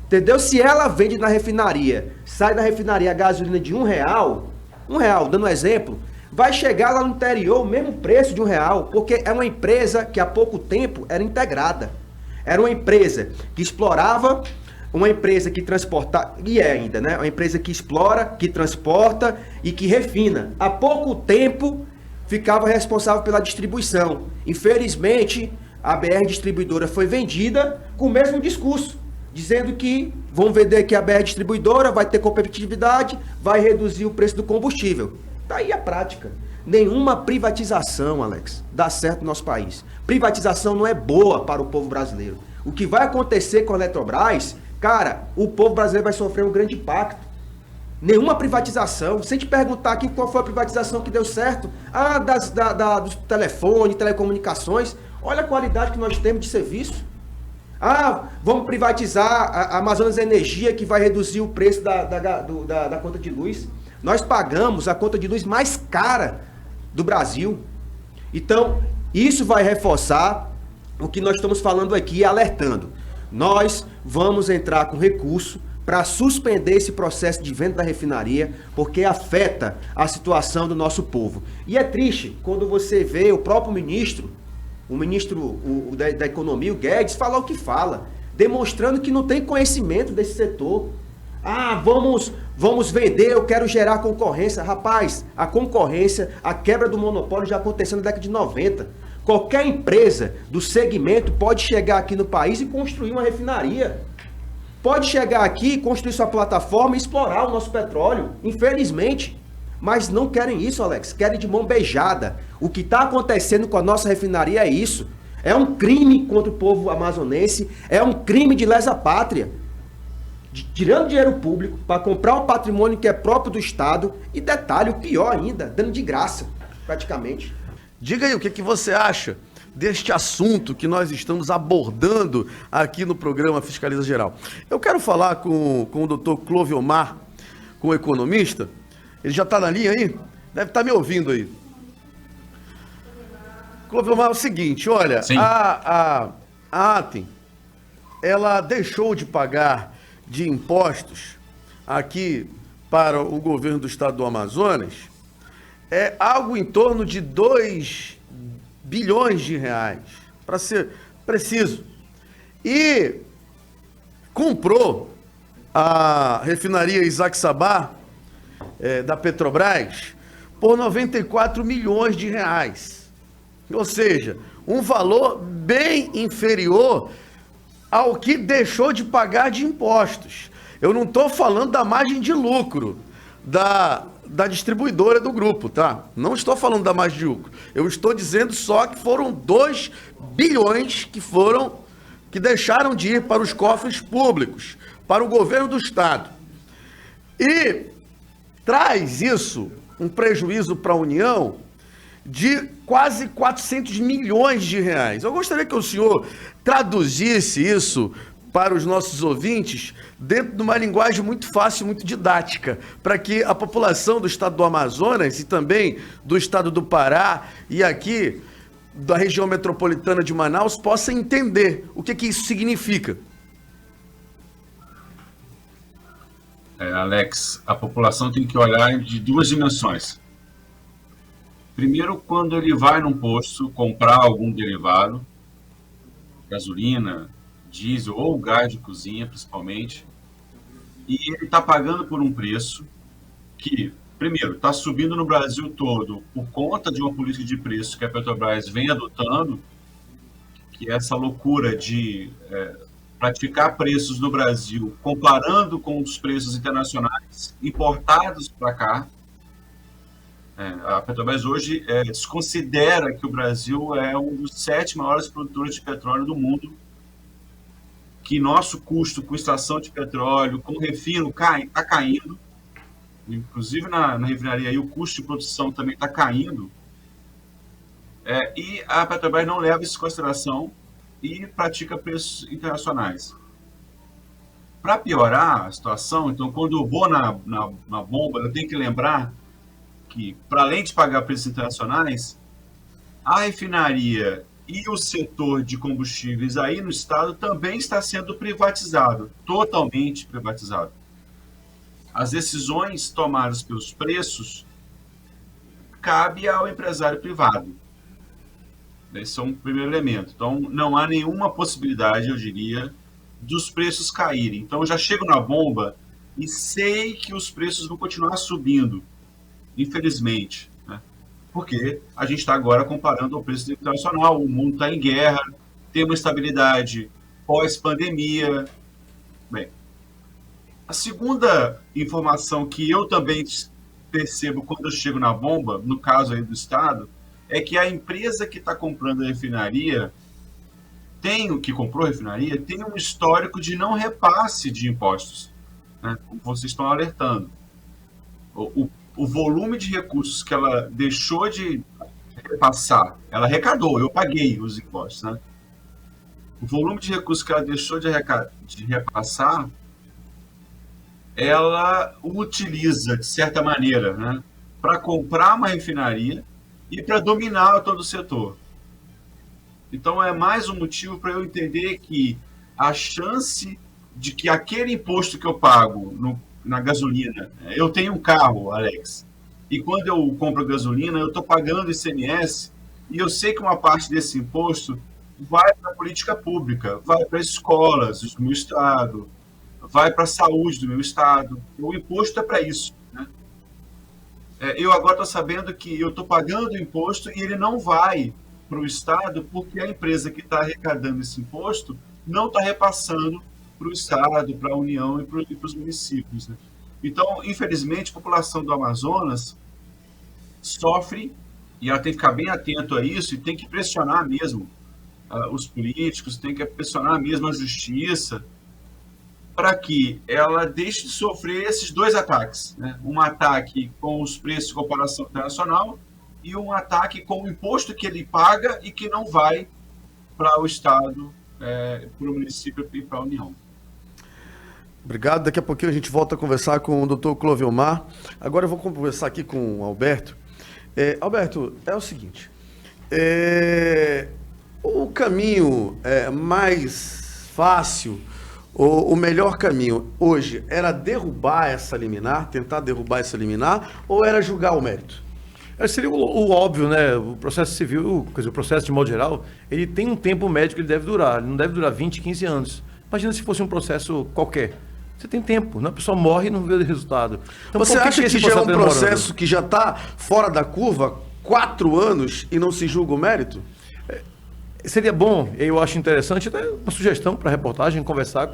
Entendeu? Se ela vende na refinaria, sai da refinaria a gasolina de R$1, dando um exemplo, vai chegar lá no interior o mesmo preço de R$1, porque é uma empresa que há pouco tempo era integrada. Era uma empresa que explorava, uma empresa que transporta, e é ainda, né? Uma empresa que explora, que transporta e que refina. Há pouco tempo ficava responsável pela distribuição. Infelizmente, a BR Distribuidora foi vendida com o mesmo discurso, dizendo que vão vender aqui a BR Distribuidora, vai ter competitividade, vai reduzir o preço do combustível. Tá aí a prática. Nenhuma privatização, Alex, dá certo no nosso país. Privatização não é boa para o povo brasileiro. O que vai acontecer com a Eletrobras, cara, o povo brasileiro vai sofrer um grande impacto. Nenhuma privatização. Se a gente perguntar aqui qual foi a privatização que deu certo, do telefone, telecomunicações, olha a qualidade que nós temos de serviço. Vamos privatizar a Amazonas Energia, que vai reduzir o preço da conta de luz. Nós pagamos a conta de luz mais cara do Brasil. Então, isso vai reforçar o que nós estamos falando aqui e alertando. Nós vamos entrar com recurso para suspender esse processo de venda da refinaria, porque afeta a situação do nosso povo. E é triste quando você vê o próprio ministro, da Economia, o Guedes, falar o que fala, demonstrando que não tem conhecimento desse setor. Ah, vamos vender, eu quero gerar concorrência. Rapaz, a concorrência, a quebra do monopólio já aconteceu na década de 90. Qualquer empresa do segmento pode chegar aqui no país e construir uma refinaria. Pode chegar aqui, construir sua plataforma e explorar o nosso petróleo. Infelizmente. Mas não querem isso, Alex. Querem de mão beijada. O que está acontecendo com a nossa refinaria é isso. É um crime contra o povo amazonense. É um crime de lesa pátria. Tirando dinheiro público para comprar um patrimônio que é próprio do Estado. E detalhe, o pior ainda, dando de graça, praticamente. Diga aí o que você acha deste assunto que nós estamos abordando aqui no programa Fiscaliza Geral. Eu quero falar com o doutor Clóvis Omar, com o economista. Ele já está na linha aí? Deve estar me ouvindo aí. Clóvis Omar, é o seguinte, olha, a Atem, ela deixou de pagar de impostos aqui para o governo do estado do Amazonas algo em torno de 2 bilhões de reais, para ser preciso. E comprou a refinaria Isaac Sabá, da Petrobras, por 94 milhões de reais. Ou seja, um valor bem inferior ao que deixou de pagar de impostos. Eu não estou falando da margem de lucro da distribuidora do grupo, tá? Não estou falando da margem de lucro. Eu estou dizendo só que foram 2 bilhões que deixaram de ir para os cofres públicos, para o governo do estado. E traz isso um prejuízo para a União de quase 400 milhões de reais. Eu gostaria que o senhor traduzisse isso para os nossos ouvintes dentro de uma linguagem muito fácil, muito didática, para que a população do estado do Amazonas e também do estado do Pará e aqui da região metropolitana de Manaus possa entender o que isso significa. Alex, a população tem que olhar de 2 dimensões. Primeiro, quando ele vai num posto comprar algum derivado, gasolina, diesel ou gás de cozinha, principalmente, e ele está pagando por um preço que, primeiro, está subindo no Brasil todo por conta de uma política de preço que a Petrobras vem adotando, que é essa loucura de praticar preços no Brasil comparando com os preços internacionais importados para cá. A Petrobras hoje desconsidera que o Brasil é um dos 7 maiores produtores de petróleo do mundo, que nosso custo com extração de petróleo, com refino, está caindo. Inclusive na refinaria aí, o custo de produção também está caindo. E a Petrobras não leva isso em consideração e pratica preços internacionais. Para piorar a situação, então, quando eu vou na bomba, eu tenho que lembrar que, para além de pagar preços internacionais, a refinaria e o setor de combustíveis aí no estado também está sendo privatizado, totalmente privatizado. As decisões tomadas pelos preços cabe ao empresário privado. Esse é um primeiro elemento. Então, não há nenhuma possibilidade, eu diria, dos preços caírem. Então, eu já chego na bomba e sei que os preços vão continuar subindo, infelizmente, né? Porque a gente está agora comparando ao preço internacional, o mundo está em guerra, tem uma estabilidade pós-pandemia. Bem, a segunda informação que eu também percebo quando eu chego na bomba, no caso aí do estado, é que a empresa que está comprando a refinaria, que comprou a refinaria, tem um histórico de não repasse de impostos, né? Como vocês estão alertando. O volume de recursos que ela deixou de repassar, ela arrecadou, eu paguei os impostos, né? O volume de recursos que ela deixou de repassar, ela utiliza, de certa maneira, né, para comprar uma refinaria e para dominar todo o setor. Então é mais um motivo para eu entender que a chance de que aquele imposto que eu pago na gasolina, eu tenho um carro, Alex, e quando eu compro gasolina, eu estou pagando ICMS, e eu sei que uma parte desse imposto vai para a política pública, vai para escolas do meu estado, vai para a saúde do meu estado. O imposto é para isso, né? Eu agora estou sabendo que eu estou pagando o imposto e ele não vai para o estado porque a empresa que está arrecadando esse imposto não está repassando para o estado, para a União e para os municípios, né? Então, infelizmente, a população do Amazonas sofre e ela tem que ficar bem atento a isso e tem que pressionar mesmo os políticos, tem que pressionar mesmo a justiça para que ela deixe de sofrer esses dois ataques, né? Um ataque com os preços de comparação internacional e um ataque com o imposto que ele paga e que não vai para o estado, para o município e para a União. Obrigado. Daqui a pouquinho a gente volta a conversar com o Dr. Clovilmar. Agora eu vou conversar aqui com o Alberto. Alberto, é o seguinte. O caminho mais fácil, o melhor caminho hoje era derrubar essa liminar, tentar derrubar essa liminar, ou era julgar o mérito? Seria o óbvio, né? O processo civil, quer dizer, o processo de modo geral, ele tem um tempo médio que ele deve durar. Ele não deve durar 20, 15 anos. Imagina se fosse um processo qualquer. Você tem tempo, né? A pessoa morre e não vê o resultado. Então, você acha que já é um processo demorando? Que já está fora da curva, 4 anos, e não se julga o mérito? Seria bom, eu acho interessante, até uma sugestão para a reportagem, conversar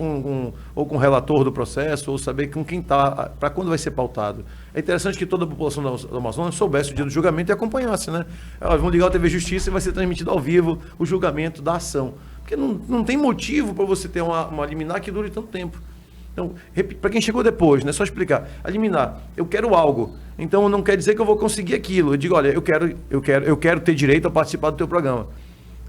ou com o relator do processo, ou saber com quem está, para quando vai ser pautado. É interessante que toda a população do Amazonas soubesse o dia do julgamento e acompanhasse, né? Vamos ligar a TV Justiça e vai ser transmitido ao vivo o julgamento da ação. Porque não tem motivo para você ter uma liminar que dure tanto tempo. Então, para quem chegou depois, né, só explicar. A liminar, eu quero algo, então não quer dizer que eu vou conseguir aquilo. Eu digo, olha, eu quero ter direito a participar do teu programa.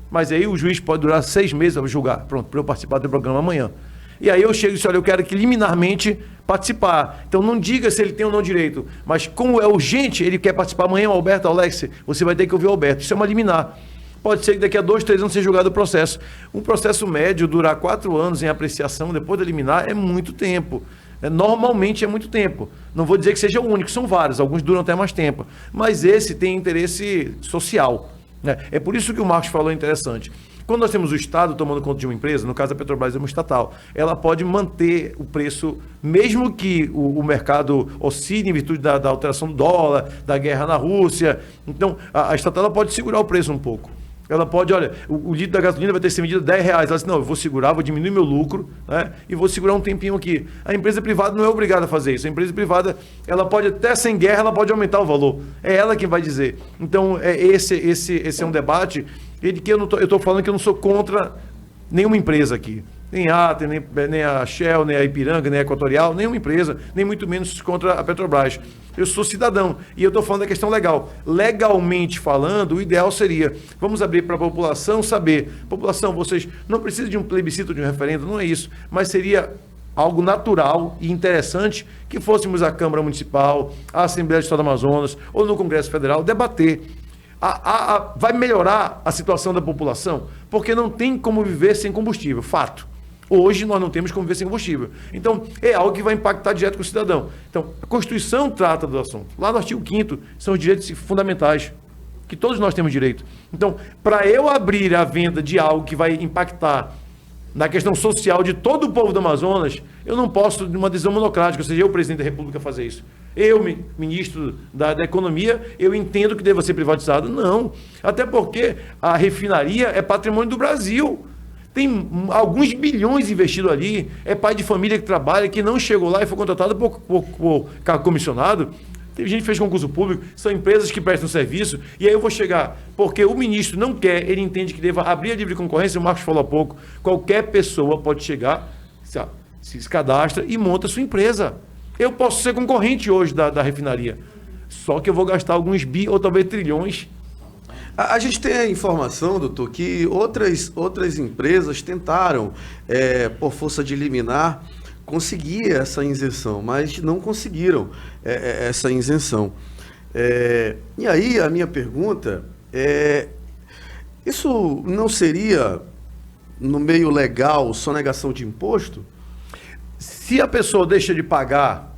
Mas aí o juiz pode durar 6 meses para julgar, pronto, para eu participar do programa amanhã. E aí eu chego e disse, olha, eu quero que liminarmente participar. Então não diga se ele tem ou não direito, mas como é urgente, ele quer participar amanhã, o Alberto, Alex, você vai ter que ouvir o Alberto. Isso é uma liminar. Pode ser que daqui a 2, 3 anos seja julgado o processo. Um processo médio durar 4 anos em apreciação depois de liminar é muito tempo. Normalmente é muito tempo. Não vou dizer que seja o único, são vários, alguns duram até mais tempo. Mas esse tem interesse social. É por isso que o Marcos falou interessante. Quando nós temos o Estado tomando conta de uma empresa, no caso a Petrobras é uma estatal, ela pode manter o preço, mesmo que o mercado oscile em virtude da alteração do dólar, da guerra na Rússia. Então, a estatal ela pode segurar o preço um pouco. Ela pode, olha, o litro da gasolina vai ter que ser medido R$10. Ela diz, não, eu vou segurar, vou diminuir meu lucro, né, e vou segurar um tempinho aqui. A empresa privada não é obrigada a fazer isso. A empresa privada, ela pode até sem guerra, ela pode aumentar o valor. É ela quem vai dizer. Então, esse é um debate que eu estou falando que eu não sou contra nenhuma empresa aqui. Nem a Atem, nem a Shell, nem a Ipiranga, nem a Equatorial, nenhuma empresa, nem muito menos contra a Petrobras. Eu sou cidadão e eu estou falando da questão legal. Legalmente falando, o ideal seria, vamos abrir para a população saber. População, vocês não precisam de um plebiscito, de um referendo, não é isso. Mas seria algo natural e interessante que fôssemos à Câmara Municipal, à Assembleia do Estado do Amazonas ou no Congresso Federal debater. Vai melhorar a situação da população? Porque não tem como viver sem combustível, fato. Hoje nós não temos como viver sem combustível. Então, é algo que vai impactar direto com o cidadão. Então, a Constituição trata do assunto. Lá no artigo 5º, são os direitos fundamentais, que todos nós temos direito. Então, para eu abrir a venda de algo que vai impactar na questão social de todo o povo do Amazonas, eu não posso, de uma decisão monocrática, ou seja, eu, presidente da República, fazer isso. Eu, ministro da Economia, eu entendo que deva ser privatizado. Não. Até porque a refinaria é patrimônio do Brasil. Tem alguns bilhões investidos ali, é pai de família que trabalha, que não chegou lá e foi contratado por cargo comissionado. Tem gente que fez concurso público, são empresas que prestam serviço, e aí eu vou chegar, porque o ministro não quer, ele entende que deva abrir a livre concorrência, o Marcos falou há pouco, qualquer pessoa pode chegar, se cadastra e monta a sua empresa. Eu posso ser concorrente hoje da refinaria, só que eu vou gastar alguns bi ou talvez trilhões. A gente tem a informação, doutor, que outras empresas tentaram, por força de liminar, conseguir essa isenção, mas não conseguiram essa isenção. E aí a minha pergunta é, Isso não seria, no meio legal, sonegação de imposto? Se a pessoa deixa de pagar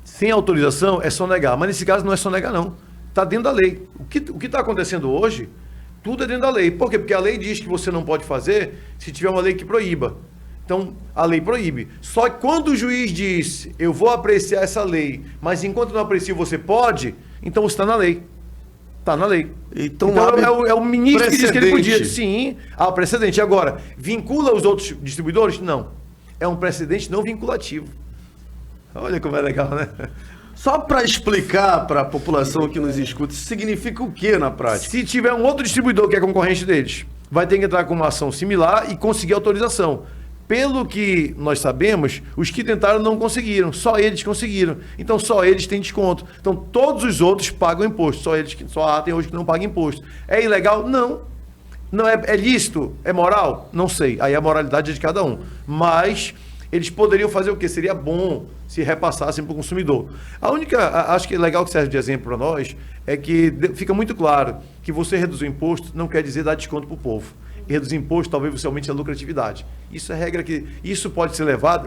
sem autorização, é sonegar. Mas nesse caso não é sonegar, não. Está dentro da lei. O que está acontecendo hoje, tudo é dentro da lei. Por quê? Porque a lei diz que você não pode fazer se tiver uma lei que proíba. Então, a lei proíbe. Só que quando o juiz diz, eu vou apreciar essa lei, mas enquanto não aprecio você pode, então você está na lei. Está na lei. Então é o ministro que diz que ele podia. precedente. Sim, há o precedente. Agora, vincula os outros distribuidores? Não. É um precedente não vinculativo. Olha como é legal, né? Só para explicar para a população que nos escuta, isso significa o que na prática? Se tiver um outro distribuidor que é concorrente deles, vai ter que entrar com uma ação similar e conseguir autorização. Pelo que nós sabemos, os que tentaram não conseguiram, só eles conseguiram. Então só eles têm desconto. Então todos os outros pagam imposto, só a Atem hoje que não paga imposto. É ilegal? Não. Não é lícito? É moral? Não sei. Aí a moralidade é de cada um. Mas eles poderiam fazer o quê? Seria bom se repassassem para o consumidor. Acho que é legal que serve de exemplo para nós, é que fica muito claro que você reduzir o imposto não quer dizer dar desconto para o povo. E reduzir imposto, talvez você aumente a lucratividade. Isso é regra que... Isso pode ser levado...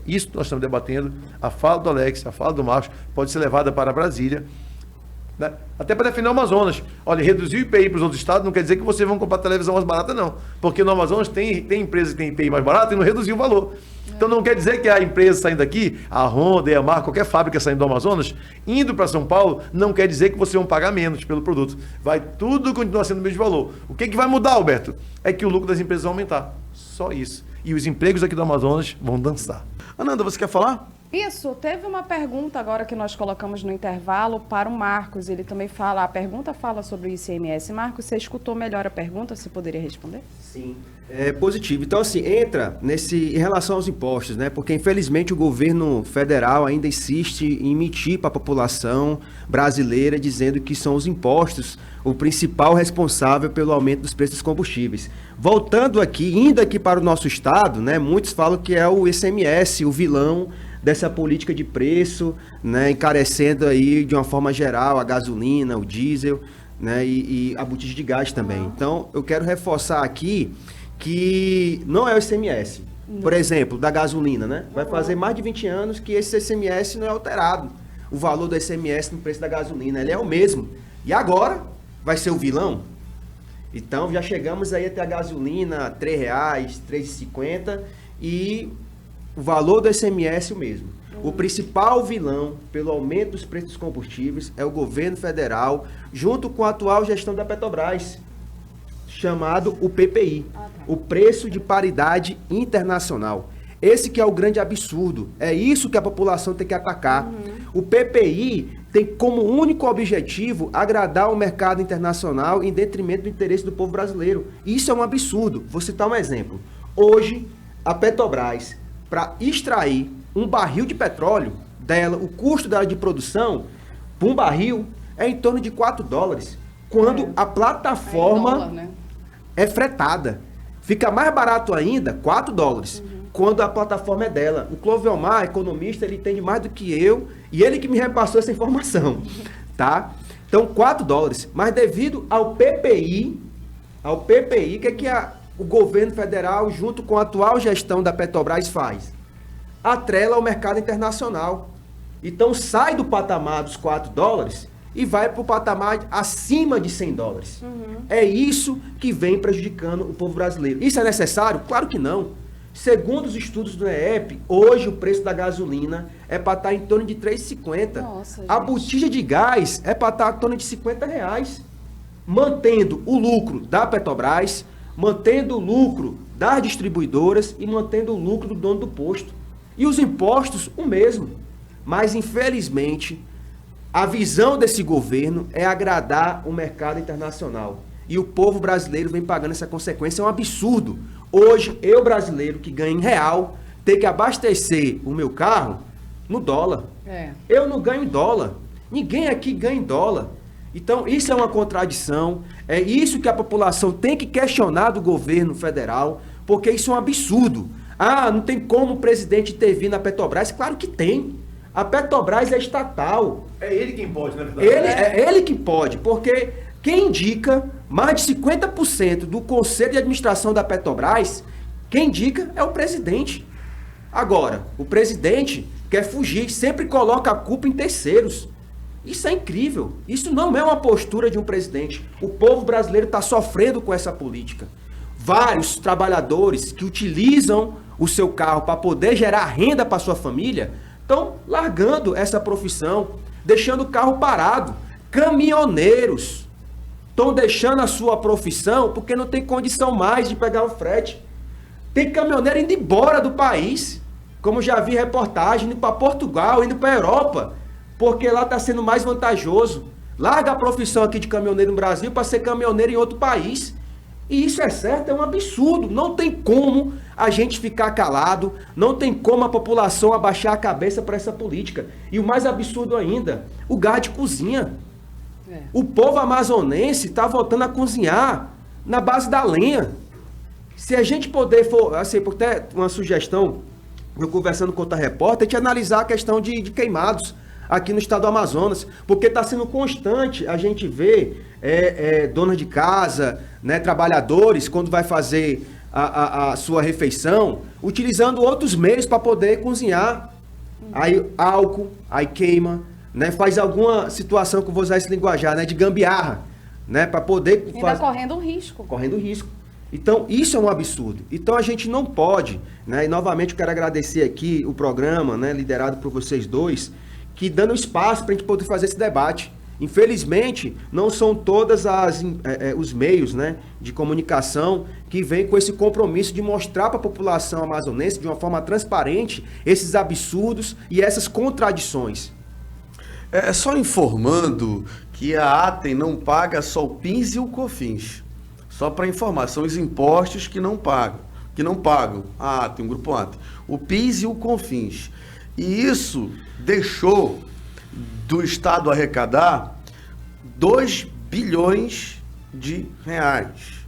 Isso que nós estamos debatendo, a fala do Alex, a fala do Marcos, pode ser levada para Brasília, né? Até para defender o Amazonas. Olha, reduzir o IPI para os outros estados não quer dizer que vocês vão comprar televisão mais barata, não. Porque no Amazonas tem empresa que tem IPI mais barato e não reduziu o valor. Então não quer dizer que a empresa saindo daqui, a Honda, a Yamaha, qualquer fábrica saindo do Amazonas, indo para São Paulo, não quer dizer que vocês vão pagar menos pelo produto. Vai tudo continuar sendo o mesmo valor. O que vai mudar, Alberto? É que o lucro das empresas vai aumentar. Só isso. E os empregos aqui do Amazonas vão dançar. Ananda, você quer falar? Isso, teve uma pergunta agora que nós colocamos no intervalo para o Marcos. Ele também fala, a pergunta fala sobre o ICMS. Marcos, você escutou melhor a pergunta? Você poderia responder? Sim, é positivo. Então, assim, entra em relação aos impostos, né? Porque, infelizmente, o governo federal ainda insiste em emitir para a população brasileira dizendo que são os impostos o principal responsável pelo aumento dos preços dos combustíveis. Voltando aqui, indo aqui para o nosso estado, né? Muitos falam que é o ICMS, o vilão dessa política de preço, né, encarecendo aí de uma forma geral a gasolina, o diesel, né, e a botija de gás também. Então, eu quero reforçar aqui que não é o ICMS. Por exemplo, da gasolina, né? Vai fazer mais de 20 anos que esse ICMS não é alterado. O valor do ICMS no preço da gasolina, ele é o mesmo. E agora vai ser o vilão? Então, já chegamos aí até a gasolina R$ 3,00, R$ 3,50 e o valor do ICMS é o mesmo. O principal vilão pelo aumento dos preços dos combustíveis é o governo federal, junto com a atual gestão da Petrobras, chamado o PPI, o Preço de Paridade Internacional. Esse que é o grande absurdo. É isso que a população tem que atacar. O PPI tem como único objetivo agradar o mercado internacional em detrimento do interesse do povo brasileiro. Isso é um absurdo. Vou citar um exemplo. Hoje, a Petrobras, para extrair um barril de petróleo dela, o custo dela de produção, por um barril, é em torno de $4, quando a plataforma dólar, né? é fretada. Fica mais barato ainda, $4, quando a plataforma é dela. O Clovelmar, economista, ele entende mais do que eu, e ele que me repassou essa informação, tá? Então, $4, mas devido ao PPI, que o governo federal, junto com a atual gestão da Petrobras, faz? Atrela ao mercado internacional. Então, sai do patamar dos $4 e vai para o patamar acima de $100. É isso que vem prejudicando o povo brasileiro. Isso é necessário? Claro que não. Segundo os estudos do INEP, hoje o preço da gasolina é para estar em torno de R$ 3,50. Nossa, a gente. botija de gás é para estar em torno de R$50. Mantendo o lucro da Petrobras, mantendo o lucro das distribuidoras e mantendo o lucro do dono do posto. E os impostos, o mesmo. Mas, infelizmente, a visão desse governo é agradar o mercado internacional. E o povo brasileiro vem pagando essa consequência. É um absurdo. Hoje, eu brasileiro que ganho em real, ter que abastecer o meu carro no dólar. Eu não ganho em dólar. Ninguém aqui ganha em dólar. Então, isso é uma contradição. É isso que a população tem que questionar do governo federal, porque isso é um absurdo. Ah, não tem como o presidente intervir na Petrobras? Claro que tem. A Petrobras é estatal. É ele quem pode, na verdade. É ele que pode, porque quem indica Mais de 50% do conselho de administração da Petrobras, quem indica é o presidente. Agora, o presidente quer fugir, sempre coloca a culpa em terceiros. Isso é incrível. Isso não é uma postura de um presidente. O povo brasileiro está sofrendo com essa política. Vários trabalhadores que utilizam o seu carro para poder gerar renda para sua família estão largando essa profissão, deixando o carro parado. Caminhoneiros estão deixando a sua profissão porque não tem condição mais de pegar o frete. Tem caminhoneiro indo embora do país, como já vi reportagem, indo para Portugal, indo para a Europa, porque lá está sendo mais vantajoso. Larga a profissão aqui de caminhoneiro no Brasil para ser caminhoneiro em outro país. E isso é certo, é um absurdo. Não tem como a gente ficar calado, não tem como a população abaixar a cabeça para essa política. E o mais absurdo ainda, o gás de cozinha. O povo amazonense está voltando a cozinhar na base da lenha. Se a gente puder, assim, por ter uma sugestão, eu conversando com outra repórter, a gente analisar a questão de queimados aqui no estado do Amazonas, porque está sendo constante a gente ver donas de casa, né, trabalhadores, quando vai fazer a sua refeição, utilizando outros meios para poder cozinhar. Aí álcool, aí queima, né, faz alguma situação, que eu vou usar esse linguajar, né, de gambiarra, né, para poder... Ainda correndo um risco. Correndo risco. Então, isso é um absurdo. Então, a gente não pode, né, e novamente eu quero agradecer aqui o programa, né, liderado por vocês dois, que dando espaço para a gente poder fazer esse debate. Infelizmente, não são todas os meios, né, de comunicação que vêm com esse compromisso de mostrar para a população amazonense, de uma forma transparente, esses absurdos e essas contradições. Só informando que a Atem não paga só o PIS e o COFINS. Só para informar, são os impostos que não pagam. A Atem, o Grupo Atem. O PIS e o COFINS. E isso deixou do Estado arrecadar 2 bilhões de reais.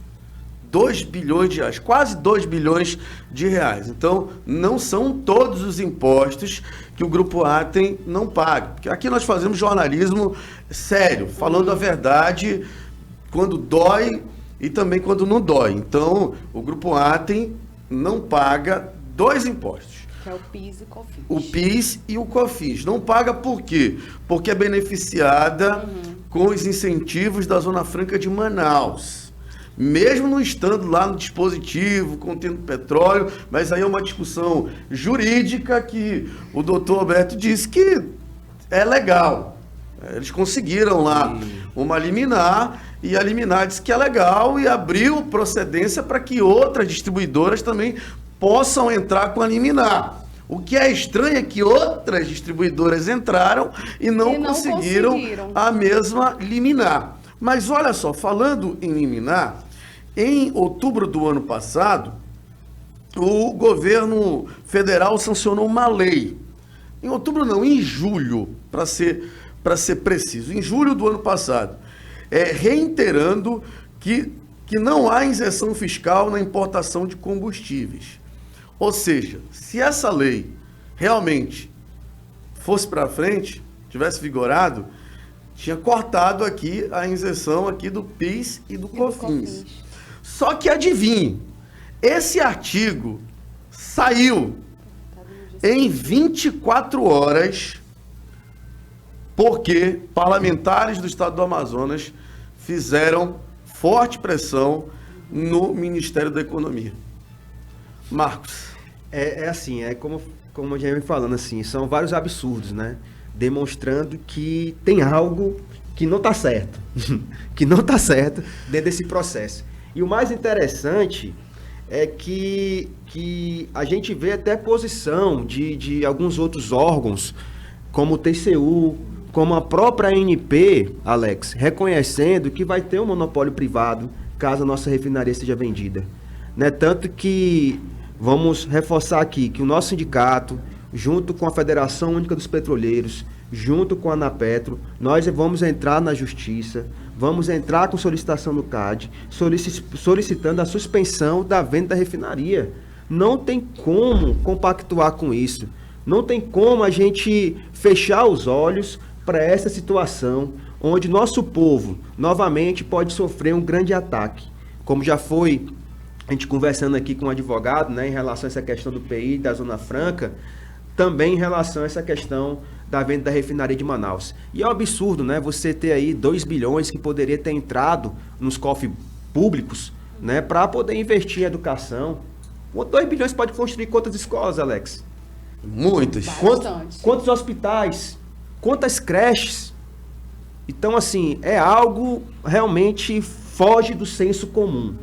2 bilhões de reais, quase 2 bilhões de reais. Então, não são todos os impostos que o Grupo Atem não paga. Porque aqui nós fazemos jornalismo sério, falando a verdade quando dói e também quando não dói. Então, o Grupo Atem não paga 2 impostos. Que é o PIS e o COFINS. O PIS e o COFINS. Não paga por quê? Porque é beneficiada com os incentivos da Zona Franca de Manaus. Mesmo não estando lá no dispositivo, contendo petróleo, mas aí é uma discussão jurídica que o doutor Alberto disse que é legal. Eles conseguiram lá uma liminar, e a liminar disse que é legal e abriu procedência para que outras distribuidoras também possam entrar com a liminar. O que é estranho é que outras distribuidoras entraram e não conseguiram a mesma liminar. Mas olha só, falando em liminar, em outubro do ano passado, o governo federal sancionou uma lei. Em outubro não, em julho, para ser preciso, em julho do ano passado, reiterando que não há isenção fiscal na importação de combustíveis. Ou seja, se essa lei realmente fosse para frente, tivesse vigorado, tinha cortado aqui a isenção aqui do PIS e do COFINS. Só que adivinhe, esse artigo saiu em 24 horas porque parlamentares do estado do Amazonas fizeram forte pressão no Ministério da Economia. Marcos. Assim, como já vem falando, assim, são vários absurdos, né? Demonstrando que tem algo que não está certo. Que não está certo dentro desse processo. E o mais interessante é que a gente vê até posição de alguns outros órgãos, como o TCU, como a própria ANP, Alex, reconhecendo que vai ter um monopólio privado caso a nossa refinaria seja vendida. Né? Tanto que vamos reforçar aqui que o nosso sindicato, junto com a Federação Única dos Petroleiros, junto com a Anapetro, nós vamos entrar na Justiça, vamos entrar com solicitação no CAD, solicitando a suspensão da venda da refinaria. Não tem como compactuar com isso. Não tem como a gente fechar os olhos para essa situação onde nosso povo novamente pode sofrer um grande ataque. Como já foi a gente conversando aqui com um advogado, né, em relação a essa questão do PI, da Zona Franca, também em relação a essa questão da venda da refinaria de Manaus. E é um absurdo, né, você ter aí 2 bilhões que poderia ter entrado nos cofres públicos, né, para poder investir em educação. 2 bilhões pode construir quantas escolas, Alex? Muitas. Quantos hospitais? Quantas creches? Então, assim, é algo realmente foge do senso comum.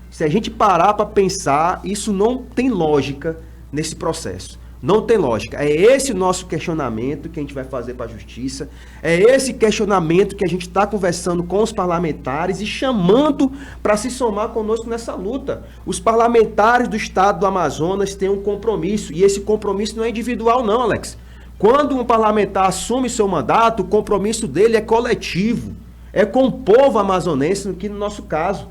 Se a gente parar para pensar, isso não tem lógica nesse processo. Não tem lógica. É esse o nosso questionamento que a gente vai fazer para a Justiça. É esse questionamento que a gente está conversando com os parlamentares e chamando para se somar conosco nessa luta. Os parlamentares do estado do Amazonas têm um compromisso. E esse compromisso não é individual não, Alex. Quando um parlamentar assume seu mandato, o compromisso dele é coletivo. É com o povo amazonense, que no nosso caso.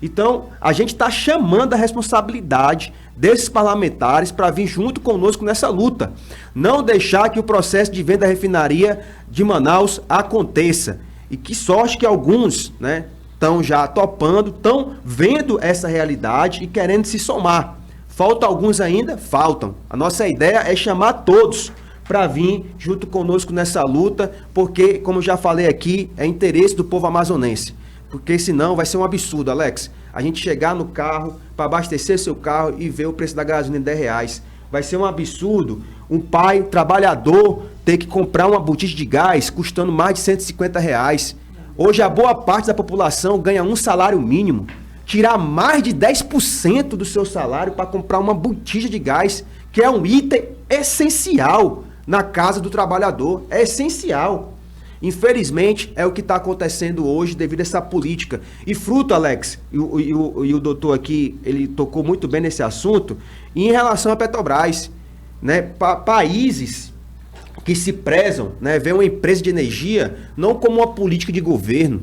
Então, a gente está chamando a responsabilidade desses parlamentares para vir junto conosco nessa luta. Não deixar que o processo de venda da refinaria de Manaus aconteça. E que sorte que alguns, né, estão já topando, estão vendo essa realidade e querendo se somar. Faltam alguns ainda? Faltam. A nossa ideia é chamar todos para vir junto conosco nessa luta, porque, como já falei aqui, é interesse do povo amazonense. Porque senão vai ser um absurdo, Alex. A gente chegar no carro, para abastecer seu carro e ver o preço da gasolina em R$10. Vai ser um absurdo um pai trabalhador ter que comprar uma botija de gás custando mais de R$150. Hoje a boa parte da população ganha um salário mínimo. Tirar mais de 10% do seu salário para comprar uma botija de gás, que é um item essencial na casa do trabalhador. É essencial. Infelizmente, é o que está acontecendo hoje devido a essa política. E fruto, Alex, e o doutor aqui, ele tocou muito bem nesse assunto, e em relação à Petrobras, né, países que se prezam, né, vê uma empresa de energia não como uma política de governo,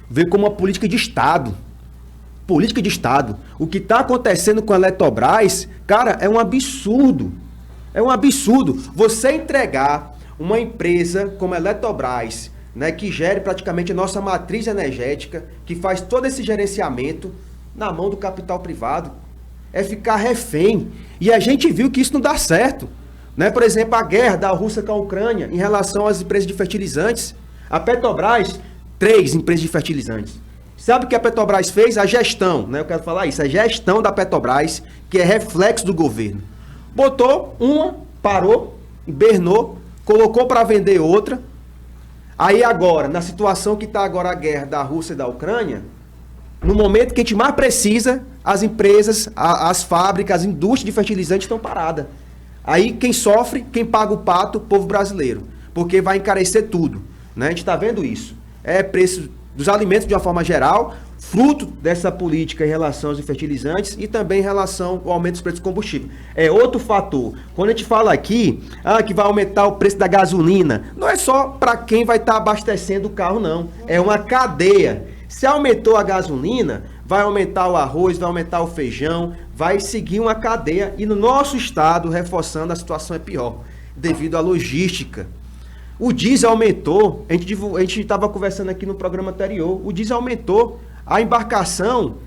vê como uma política de Estado. Política de Estado. O que está acontecendo com a Eletrobras, cara, é um absurdo. É um absurdo você entregar uma empresa como a Eletrobras, né, que gere praticamente a nossa matriz energética, que faz todo esse gerenciamento na mão do capital privado. É ficar refém. E a gente viu que isso não dá certo. Né? Por exemplo, a guerra da Rússia com a Ucrânia em relação às empresas de fertilizantes. A Petrobras, 3 empresas de fertilizantes. Sabe o que a Petrobras fez? A gestão, né? Eu quero falar isso. A gestão da Petrobras, que é reflexo do governo. Botou uma, parou, hibernou, colocou para vender outra. Aí agora, na situação que está agora a guerra da Rússia e da Ucrânia, no momento que a gente mais precisa, as empresas, as fábricas, as indústrias de fertilizantes estão paradas. Aí quem sofre, quem paga o pato, o povo brasileiro. Porque vai encarecer tudo. Né? A gente está vendo isso. É preço dos alimentos de uma forma geral, fruto dessa política em relação aos fertilizantes e também em relação ao aumento dos preços do combustível. É outro fator. Quando a gente fala aqui que vai aumentar o preço da gasolina, não é só para quem vai estar abastecendo o carro, não. É uma cadeia. Se aumentou a gasolina, vai aumentar o arroz, vai aumentar o feijão, vai seguir uma cadeia. E no nosso estado, reforçando, a situação é pior, devido à logística. O diesel aumentou, a gente estava conversando aqui no programa anterior, o diesel aumentou, a embarcação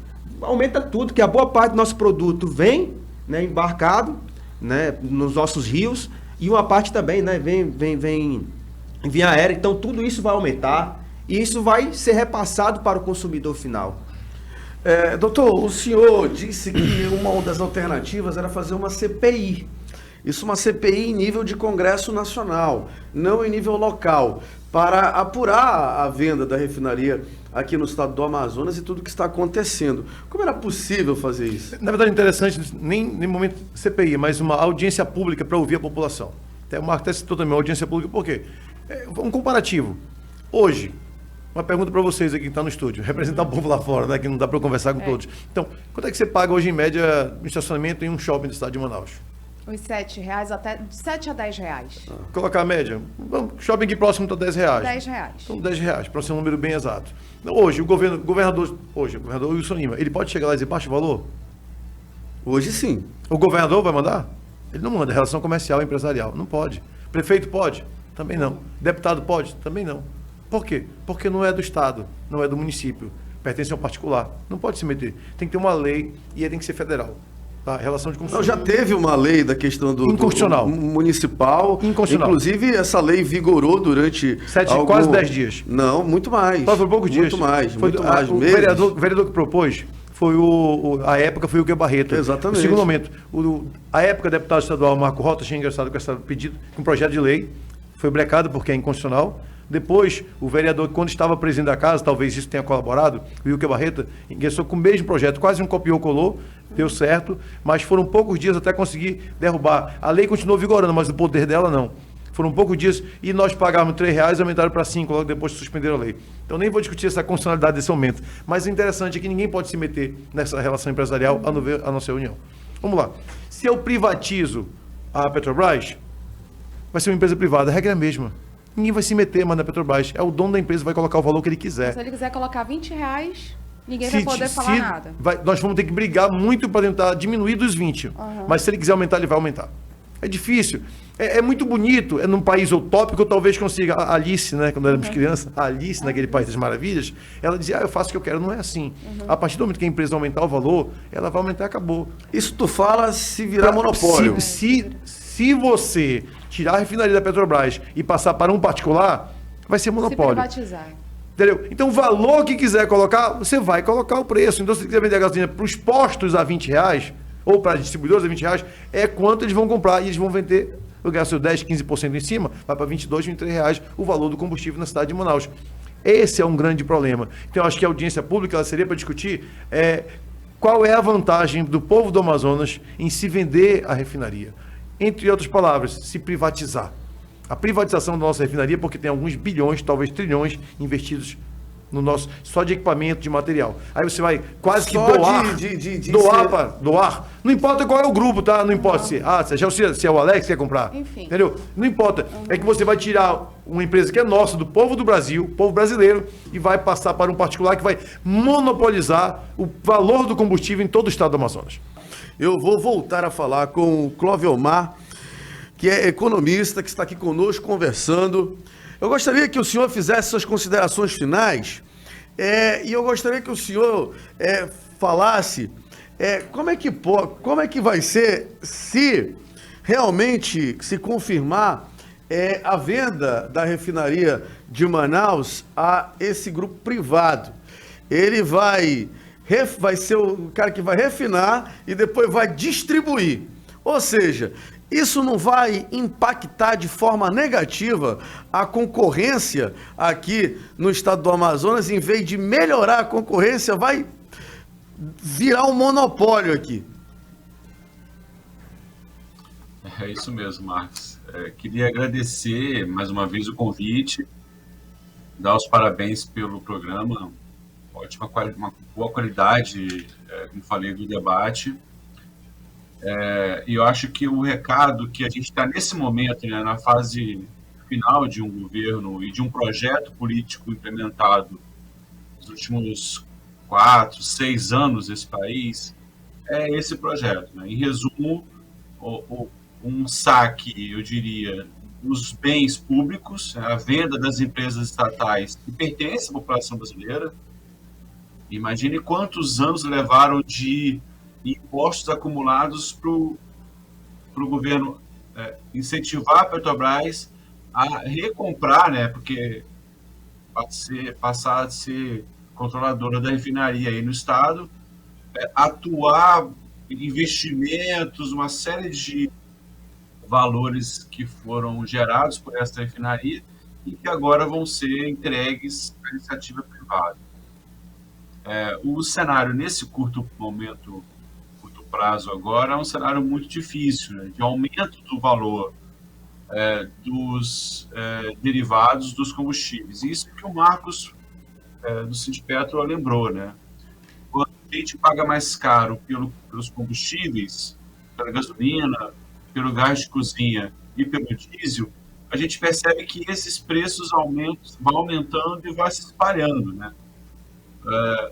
aumenta tudo, que a boa parte do nosso produto vem, né, embarcado, né, nos nossos rios, e uma parte também, né, vem via aérea, então tudo isso vai aumentar, e isso vai ser repassado para o consumidor final. Doutor, o senhor disse que uma das alternativas era fazer uma CPI. Isso, uma CPI em nível de Congresso Nacional, não em nível local, para apurar a venda da refinaria aqui no estado do Amazonas e tudo que está acontecendo. Como era possível fazer isso? Na verdade, interessante, nem momento CPI, mas uma audiência pública para ouvir a população. O Marco até citou também uma audiência pública, por quê? Um comparativo. Hoje, uma pergunta para vocês aqui que estão no estúdio, representar o povo lá fora, né, que não dá para conversar com todos. Então, quanto é que você paga hoje, em média, no estacionamento em um shopping do estado de Manaus? Os R$7, até de 7 a R$10. Colocar a média. Shopping aqui próximo está R$10. R$10. Então, R$10, para ser um número bem exato. Hoje, o governador Wilson Lima, ele pode chegar lá e dizer baixa o valor? Hoje sim. O governador vai mandar? Ele não manda, relação comercial e empresarial. Não pode. Prefeito pode? Também não. Deputado pode? Também não. Por quê? Porque não é do Estado, não é do município, pertence a um particular. Não pode se meter. Tem que ter uma lei e aí tem que ser federal. Tá? Relação de Não, já teve uma lei da questão do Inconstitucional. Municipal. Inconstitucional. Inclusive, essa lei vigorou durante quase 10 dias. Não, muito mais. Só por poucos dias. Muito mais, Foi muito mais. O vereador que propôs foi a época foi o Hugo Barreto. Exatamente. No segundo momento, a época, o deputado estadual Marco Rota tinha ingressado com esse pedido, com um projeto de lei, foi brecado porque é inconstitucional. Depois, o vereador, quando estava presidente da casa, talvez isso tenha colaborado, o Wilker Barreto, ingressou com o mesmo projeto, quase um copiou, colou, deu certo, mas foram poucos dias até conseguir derrubar. A lei continuou vigorando, mas o poder dela não. Foram poucos dias e nós pagávamos R$3 e aumentaram para 5, logo depois suspenderam a lei. Então nem vou discutir essa constitucionalidade desse aumento. Mas o interessante é que ninguém pode se meter nessa relação empresarial a não ser a União. Vamos lá. Se eu privatizo a Petrobras, vai ser uma empresa privada, a regra é a mesma. Ninguém vai se meter mais na Petrobras. É o dono da empresa que vai colocar o valor que ele quiser. Se ele quiser colocar R$20, ninguém vai poder falar nada. Nós vamos ter que brigar muito para tentar diminuir dos 20. Mas se ele quiser aumentar, ele vai aumentar. É difícil. É muito bonito. É num país utópico, eu talvez consiga. A Alice, né, quando éramos crianças, a Alice, naquele País das Maravilhas, ela dizia, eu faço o que eu quero. Não é assim. A partir do momento que a empresa aumentar o valor, ela vai aumentar e acabou. Isso tu fala se virar monopólio. Se você tirar a refinaria da Petrobras e passar para um particular, vai ser monopólio. Se privatizar. Entendeu? Então, o valor que quiser colocar, você vai colocar o preço. Então, se você quiser vender a gasolina para os postos a R$20, ou para distribuidores a R$20, é quanto eles vão comprar. E eles vão vender, eu gasto 10, 15% em cima, vai para R$22, R$23 o valor do combustível na cidade de Manaus. Esse é um grande problema. Então, eu acho que a audiência pública ela seria para discutir qual é a vantagem do povo do Amazonas em se vender a refinaria. Entre outras palavras, se privatizar. A privatização da nossa refinaria, porque tem alguns bilhões, talvez trilhões, investidos no nosso, só de equipamento, de material. Aí você vai quase que doar. Não importa qual é o grupo, tá? Não importa se é o Alex que quer comprar. Enfim. Entendeu? Não importa. É que você vai tirar uma empresa que é nossa, do povo do Brasil, povo brasileiro, e vai passar para um particular que vai monopolizar o valor do combustível em todo o estado do Amazonas. Eu vou voltar a falar com o Clóvis Omar, que é economista, que está aqui conosco conversando. Eu gostaria que o senhor fizesse suas considerações finais e eu gostaria que o senhor falasse como é que vai ser se realmente se confirmar a venda da refinaria de Manaus a esse grupo privado. Ele vai ser o cara que vai refinar e depois vai distribuir. Ou seja, isso não vai impactar de forma negativa a concorrência aqui no estado do Amazonas, em vez de melhorar a concorrência, vai virar um monopólio aqui. É isso mesmo, Marcos. Queria agradecer mais uma vez o convite, dar os parabéns pelo programa. Uma boa qualidade, como falei, do debate. E eu acho que o recado que a gente está nesse momento, né, na fase final de um governo e de um projeto político implementado nos últimos 4, 6 anos nesse país, é esse projeto. Né? Em resumo, um saque, eu diria, dos bens públicos, a venda das empresas estatais que pertencem à população brasileira. Imagine quantos anos levaram de impostos acumulados para o governo incentivar a Petrobras a recomprar, né, porque passar a ser controladora da refinaria aí no estado, atuar investimentos, uma série de valores que foram gerados por essa refinaria e que agora vão ser entregues à iniciativa privada. O cenário nesse curto prazo agora é um cenário muito difícil, né, de aumento do valor dos derivados dos combustíveis. Isso que o Marcos do Sindipetro lembrou, né? Quando a gente paga mais caro pelos combustíveis, pela gasolina, pelo gás de cozinha e pelo diesel, a gente percebe que esses preços vão aumentando e vai se espalhando, né?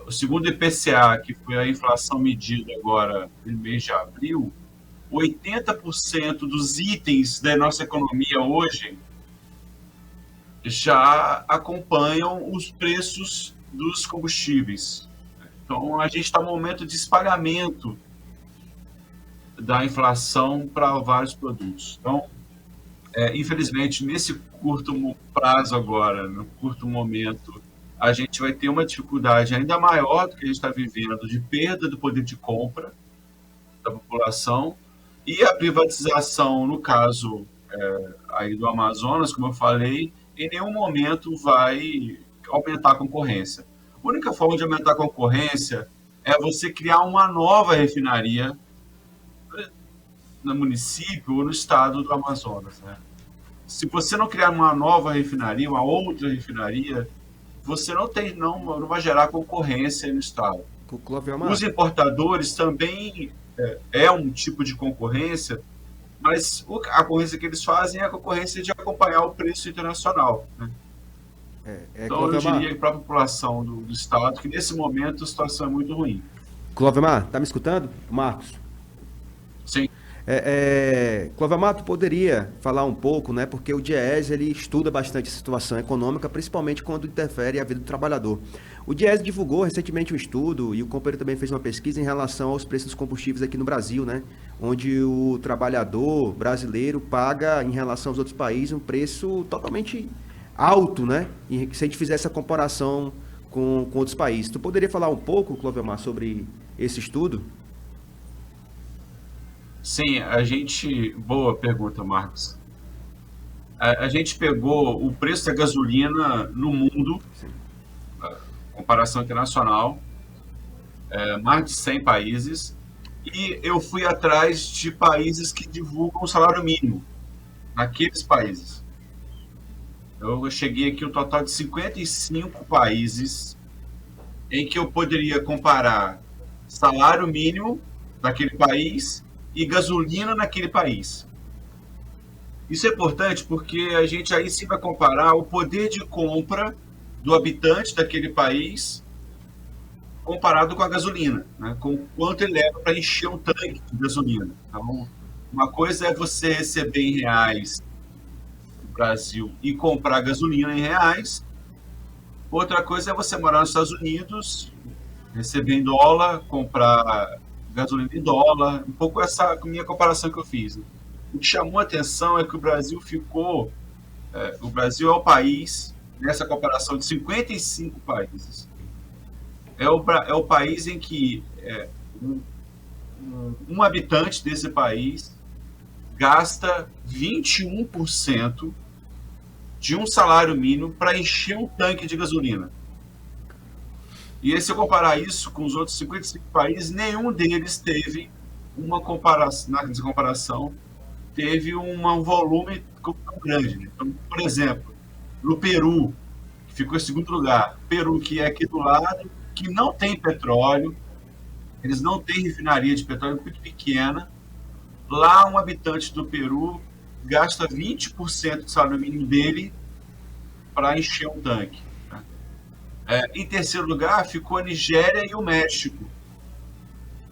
O segundo IPCA, que foi a inflação medida agora no mês de abril, 80% dos itens da nossa economia hoje já acompanham os preços dos combustíveis. Então, a gente está no momento de espalhamento da inflação para vários produtos. Então, infelizmente, nesse curto prazo agora, no curto momento, a gente vai ter uma dificuldade ainda maior do que a gente está vivendo de perda do poder de compra da população e a privatização, no caso aí do Amazonas, como eu falei, em nenhum momento vai aumentar a concorrência. A única forma de aumentar a concorrência é você criar uma nova refinaria no município ou no estado do Amazonas, né? Se você não criar uma nova refinaria, uma outra refinaria, você não vai gerar concorrência no estado. Os importadores também é um tipo de concorrência, mas a concorrência que eles fazem é a concorrência de acompanhar o preço internacional, né? Então eu diria para a população do estado que nesse momento a situação é muito ruim. Clovemar, tá me escutando? Marcos. Sim. Clovemar, tu poderia falar um pouco, né? Porque o DIEESE, ele estuda bastante a situação econômica, principalmente quando interfere a vida do trabalhador. O DIEESE divulgou recentemente um estudo, e o companheiro também fez uma pesquisa em relação aos preços dos combustíveis aqui no Brasil, né? Onde o trabalhador brasileiro paga, em relação aos outros países, um preço totalmente alto, né? E se a gente fizer essa comparação com outros países. Tu poderia falar um pouco, Clovemar, sobre esse estudo? Sim, boa pergunta, Marcos. A gente pegou o preço da gasolina no mundo, comparação internacional, mais de 100 países, e eu fui atrás de países que divulgam o salário mínimo naqueles países. Eu cheguei aqui um total de 55 países em que eu poderia comparar salário mínimo daquele país e gasolina naquele país. Isso é importante porque a gente aí sim vai comparar o poder de compra do habitante daquele país comparado com a gasolina, né? Com quanto ele leva para encher um tanque de gasolina. Então, uma coisa é você receber em reais no Brasil e comprar gasolina em reais. Outra coisa é você morar nos Estados Unidos, receber em dólar, comprar gasolina em dólar, um pouco essa minha comparação que eu fiz. O que chamou a atenção é que o Brasil o Brasil é o país, nessa comparação de 55 países, é o país em que um habitante desse país gasta 21% de um salário mínimo para encher um tanque de gasolina. E se eu comparar isso com os outros 55 países, nenhum deles teve uma comparação, na comparação, teve um volume tão grande. Então, por exemplo, no Peru, que ficou em segundo lugar, Peru, que é aqui do lado, que não tem petróleo, eles não têm refinaria de petróleo, muito pequena. Lá, um habitante do Peru gasta 20% do salário mínimo dele para encher um tanque. Em terceiro lugar, ficou a Nigéria e o México.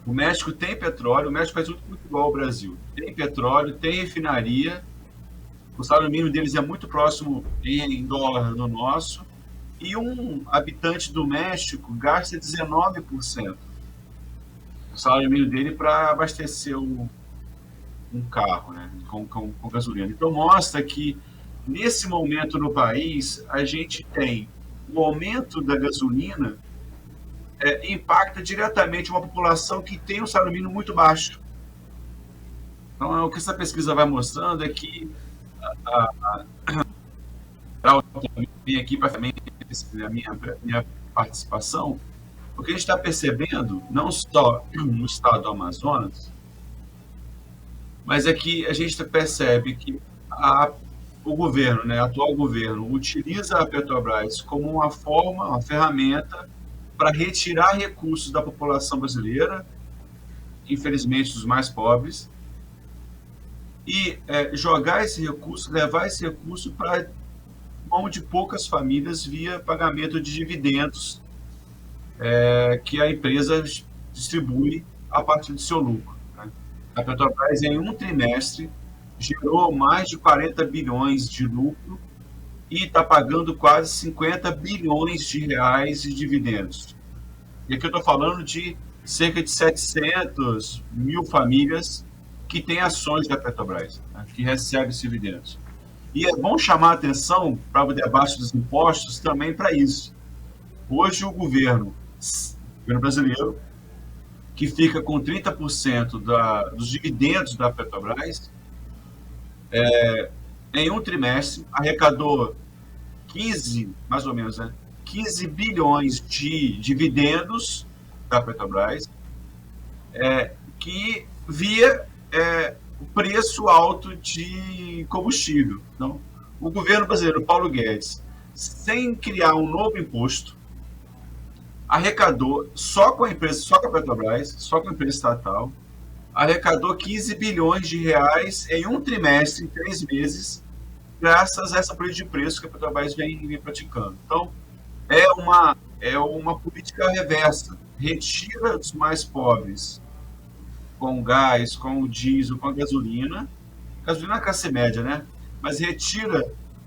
O México tem petróleo, o México faz muito igual ao Brasil. Tem petróleo, tem refinaria, o salário mínimo deles é muito próximo em dólar do nosso, e um habitante do México gasta 19% do salário mínimo dele para abastecer um carro, né, com gasolina. Então mostra que, nesse momento no país, a gente tem o aumento da gasolina impacta diretamente uma população que tem um salário mínimo muito baixo. Então, o que essa pesquisa vai mostrando é que aqui para a minha participação, o que a gente está percebendo, não só no estado do Amazonas, mas é que a gente percebe que o governo, né, o atual governo, utiliza a Petrobras como uma ferramenta para retirar recursos da população brasileira, infelizmente dos mais pobres, e jogar esse recurso, levar esse recurso para mão de poucas famílias via pagamento de dividendos que a empresa distribui a partir do seu lucro, né? A Petrobras, em um trimestre, gerou mais de 40 bilhões de lucro e está pagando quase 50 bilhões de reais de dividendos. E aqui eu estou falando de cerca de 700 mil famílias que têm ações da Petrobras, né, que recebem esses dividendos. E é bom chamar a atenção para o debate dos impostos também para isso. Hoje o governo brasileiro, que fica com 30% dos dividendos da Petrobras, em um trimestre arrecadou 15, mais ou menos, né, 15 bilhões de dividendos da Petrobras, que via o preço alto de combustível. Então, o governo brasileiro, Paulo Guedes, sem criar um novo imposto, arrecadou, só com a Petrobras, só com a empresa estatal, arrecadou 15 bilhões de reais em um trimestre, em 3 meses, graças a essa política de preço que a Petrobras vem praticando. Então, é uma política reversa. Retira dos mais pobres com o gás, com o diesel, com a gasolina. Gasolina é classe média, né? Mas retira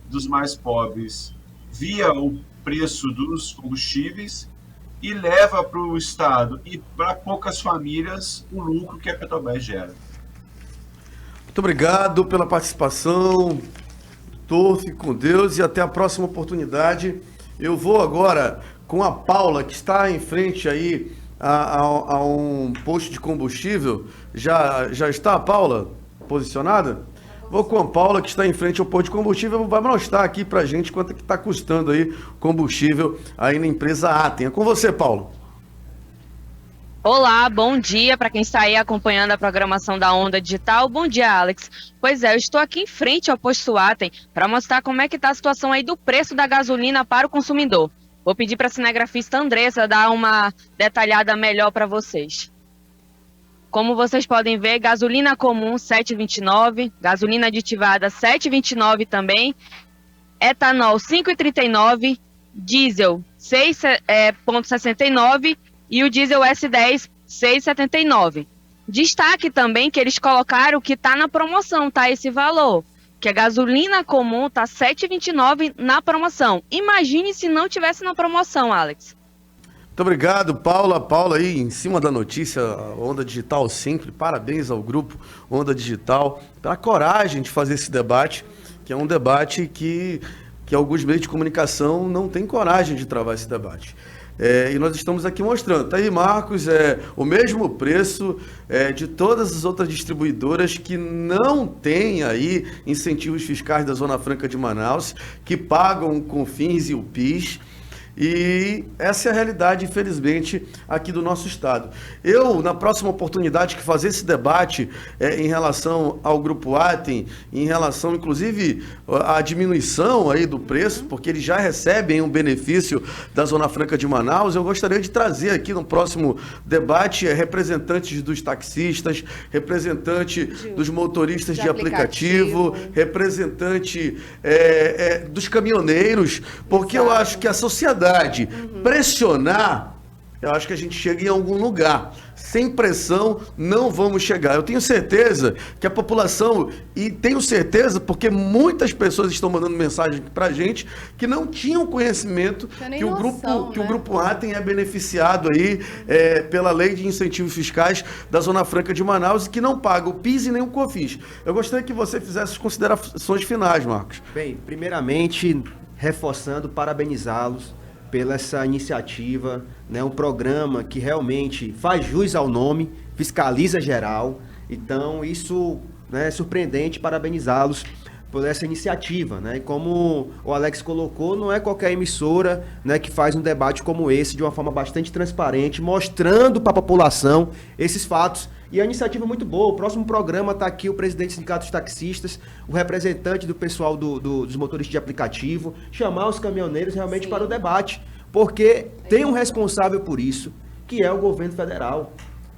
dos mais pobres via o preço dos combustíveis e leva para o Estado e para poucas famílias o lucro que a Petrobras gera. Muito obrigado pela participação. Fique com Deus e até a próxima oportunidade. Eu vou agora com a Paula, que está em frente aí a um posto de combustível. Já está a Paula posicionada? Vou com a Paula, que está em frente ao posto de combustível, vai mostrar aqui pra gente quanto é que está custando aí combustível aí na empresa Atem. É com você, Paula. Olá, bom dia para quem está aí acompanhando a programação da Onda Digital. Bom dia, Alex. Pois é, eu estou aqui em frente ao posto Atem para mostrar como é que está a situação aí do preço da gasolina para o consumidor. Vou pedir para a cinegrafista Andressa dar uma detalhada melhor para vocês. Como vocês podem ver, gasolina comum 7,29, gasolina aditivada 7,29 também, etanol 5,39, diesel 6,69 e o diesel S10 6,79. Destaque também que eles colocaram que está na promoção, tá esse valor, que a gasolina comum está 7,29 na promoção. Imagine se não tivesse na promoção, Alex. Muito obrigado, Paula. Paula aí em cima da notícia, Onda Digital sempre. Parabéns ao grupo Onda Digital pela coragem de fazer esse debate, que é um debate que alguns meios de comunicação não têm coragem de travar esse debate. E nós estamos aqui mostrando. Tá aí, Marcos, o mesmo preço de todas as outras distribuidoras que não têm aí incentivos fiscais da Zona Franca de Manaus, que pagam o CONFINS e o PIS. E essa é a realidade, infelizmente, aqui do nosso estado. Eu, na próxima oportunidade que fazer esse debate em relação ao Grupo Atem, em relação, inclusive, à diminuição aí do preço, porque eles já recebem um benefício da Zona Franca de Manaus, eu gostaria de trazer aqui no próximo debate representantes dos taxistas, representante dos motoristas de aplicativo, representante dos caminhoneiros, porque eu acho que a sociedade pressionar, eu acho que a gente chega em algum lugar. Sem pressão, não vamos chegar. Eu tenho certeza que a população, e tenho certeza porque muitas pessoas estão mandando mensagem pra gente que não tinham conhecimento que o Grupo Atem é beneficiado aí pela Lei de Incentivos Fiscais da Zona Franca de Manaus e que não paga o PIS e nem o COFINS. Eu gostaria que você fizesse as considerações finais, Marcos. Bem, primeiramente, reforçando, parabenizá-los pela essa iniciativa, né, um programa que realmente faz jus ao nome, fiscaliza geral. Então, isso, né, é surpreendente, parabenizá-los por essa iniciativa, né? E como o Alex colocou, não é qualquer emissora, né, que faz um debate como esse de uma forma bastante transparente, mostrando para a população esses fatos. E a iniciativa é muito boa. O próximo programa está aqui o presidente do Sindicato dos Taxistas, o representante do pessoal dos motoristas de aplicativo, chamar os caminhoneiros realmente para o debate, porque tem um responsável por isso, que é o governo federal.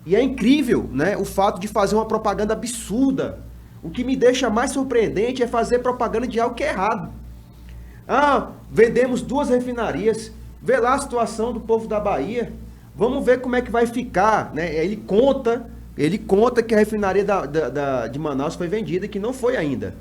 E é incrível, né, o fato de fazer uma propaganda absurda. O que me deixa mais surpreendente é fazer propaganda de algo que é errado. Vendemos 2 refinarias, vê lá a situação do povo da Bahia, vamos ver como é que vai ficar, né? Ele conta que a refinaria de Manaus foi vendida, que não foi ainda.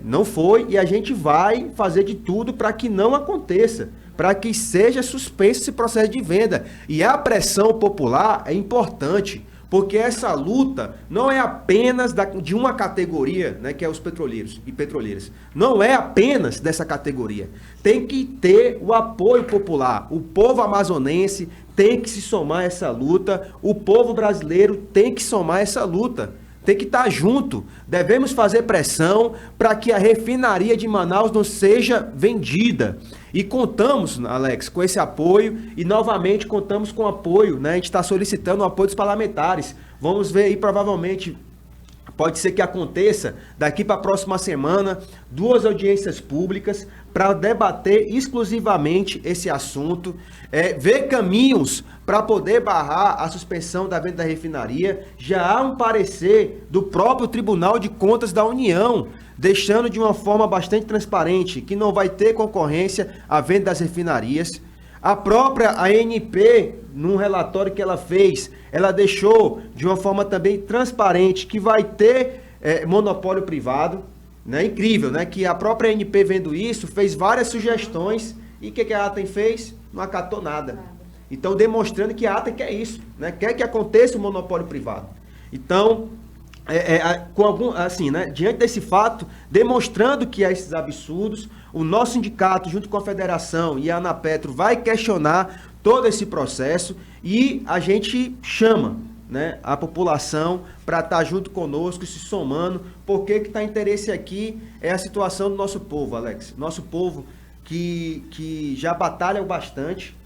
Não foi, e a gente vai fazer de tudo para que não aconteça, para que seja suspenso esse processo de venda. E a pressão popular é importante, porque essa luta não é apenas de uma categoria, né, que é os petroleiros e petroleiras. Não é apenas dessa categoria. Tem que ter o apoio popular. O povo amazonense tem que se somar a essa luta. O povo brasileiro tem que somar essa luta. Tem que estar junto. Devemos fazer pressão para que a refinaria de Manaus não seja vendida. E contamos, Alex, com esse apoio e novamente contamos com o apoio, né? A gente está solicitando o apoio dos parlamentares. Vamos ver aí, provavelmente, pode ser que aconteça daqui para a próxima semana, 2 audiências públicas para debater exclusivamente esse assunto, ver caminhos para poder barrar a suspensão da venda da refinaria. Já há um parecer do próprio Tribunal de Contas da União, deixando de uma forma bastante transparente que não vai ter concorrência à venda das refinarias. A própria ANP, num relatório que ela fez, ela deixou de uma forma também transparente que vai ter monopólio privado. Né? Incrível, né? Que a própria ANP, vendo isso, fez várias sugestões e o que a Atem fez? Não acatou nada. Então, demonstrando que a Atem quer isso, né? Quer que aconteça o monopólio privado. Então, né? Diante desse fato, demonstrando que há esses absurdos, o nosso sindicato, junto com a federação e a Anapetro, vai questionar todo esse processo e a gente chama, né, a população para estar junto conosco, se somando, porque o que está em interesse aqui é a situação do nosso povo, Alex. Nosso povo que já batalha bastante,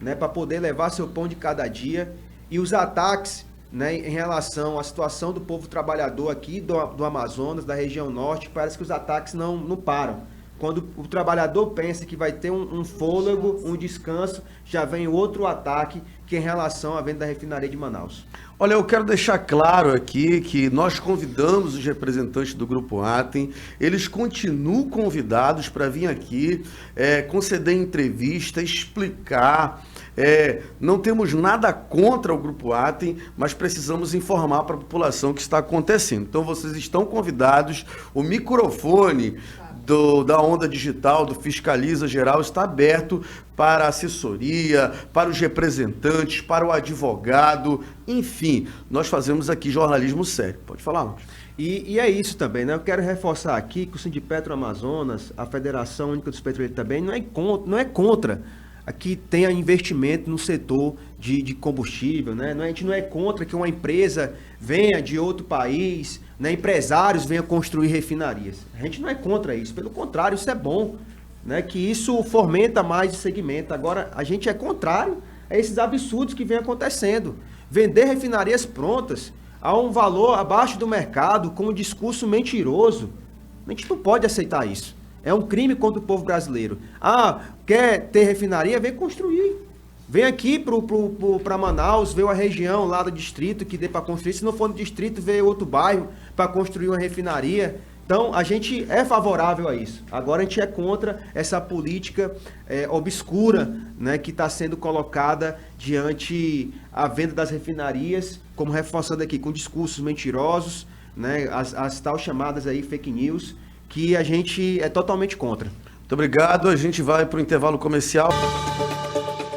né, para poder levar seu pão de cada dia, e os ataques, né, em relação à situação do povo trabalhador aqui do Amazonas, da região norte, parece que os ataques não param. Quando o trabalhador pensa que vai ter um fôlego, um descanso, já vem outro ataque, que é em relação à venda da refinaria de Manaus. Olha, eu quero deixar claro aqui que nós convidamos os representantes do Grupo Atem, eles continuam convidados para vir aqui, conceder entrevista, explicar. Não temos nada contra o Grupo Atem, mas precisamos informar para a população o que está acontecendo. Então vocês estão convidados, o microfone da Onda Digital, do Fiscaliza Geral, está aberto para assessoria, para os representantes, para o advogado, enfim, nós fazemos aqui jornalismo sério. Pode falar, Lucas. E é isso também, né? Eu quero reforçar aqui que o Sindipetro Amazonas, a Federação Única dos Petroleiros também, não é contra que tenha investimento no setor de combustível, né? A gente não é contra que uma empresa venha de outro país, né? Empresários venham construir refinarias. A gente não é contra isso, pelo contrário, isso é bom, né? Que isso fomenta mais o segmento. Agora, a gente é contrário a esses absurdos que vem acontecendo. Vender refinarias prontas a um valor abaixo do mercado, com um discurso mentiroso. A gente não pode aceitar isso. É um crime contra o povo brasileiro. Quer ter refinaria? Vem construir. Vem aqui para Manaus, vê uma região lá do distrito que dê para construir. Se não for no distrito, vê outro bairro para construir uma refinaria. Então, a gente é favorável a isso. Agora, a gente é contra essa política obscura, né, que está sendo colocada diante a venda das refinarias, como reforçando aqui, com discursos mentirosos, né, as tal chamadas aí fake news, que a gente é totalmente contra. Muito obrigado. A gente vai para o intervalo comercial.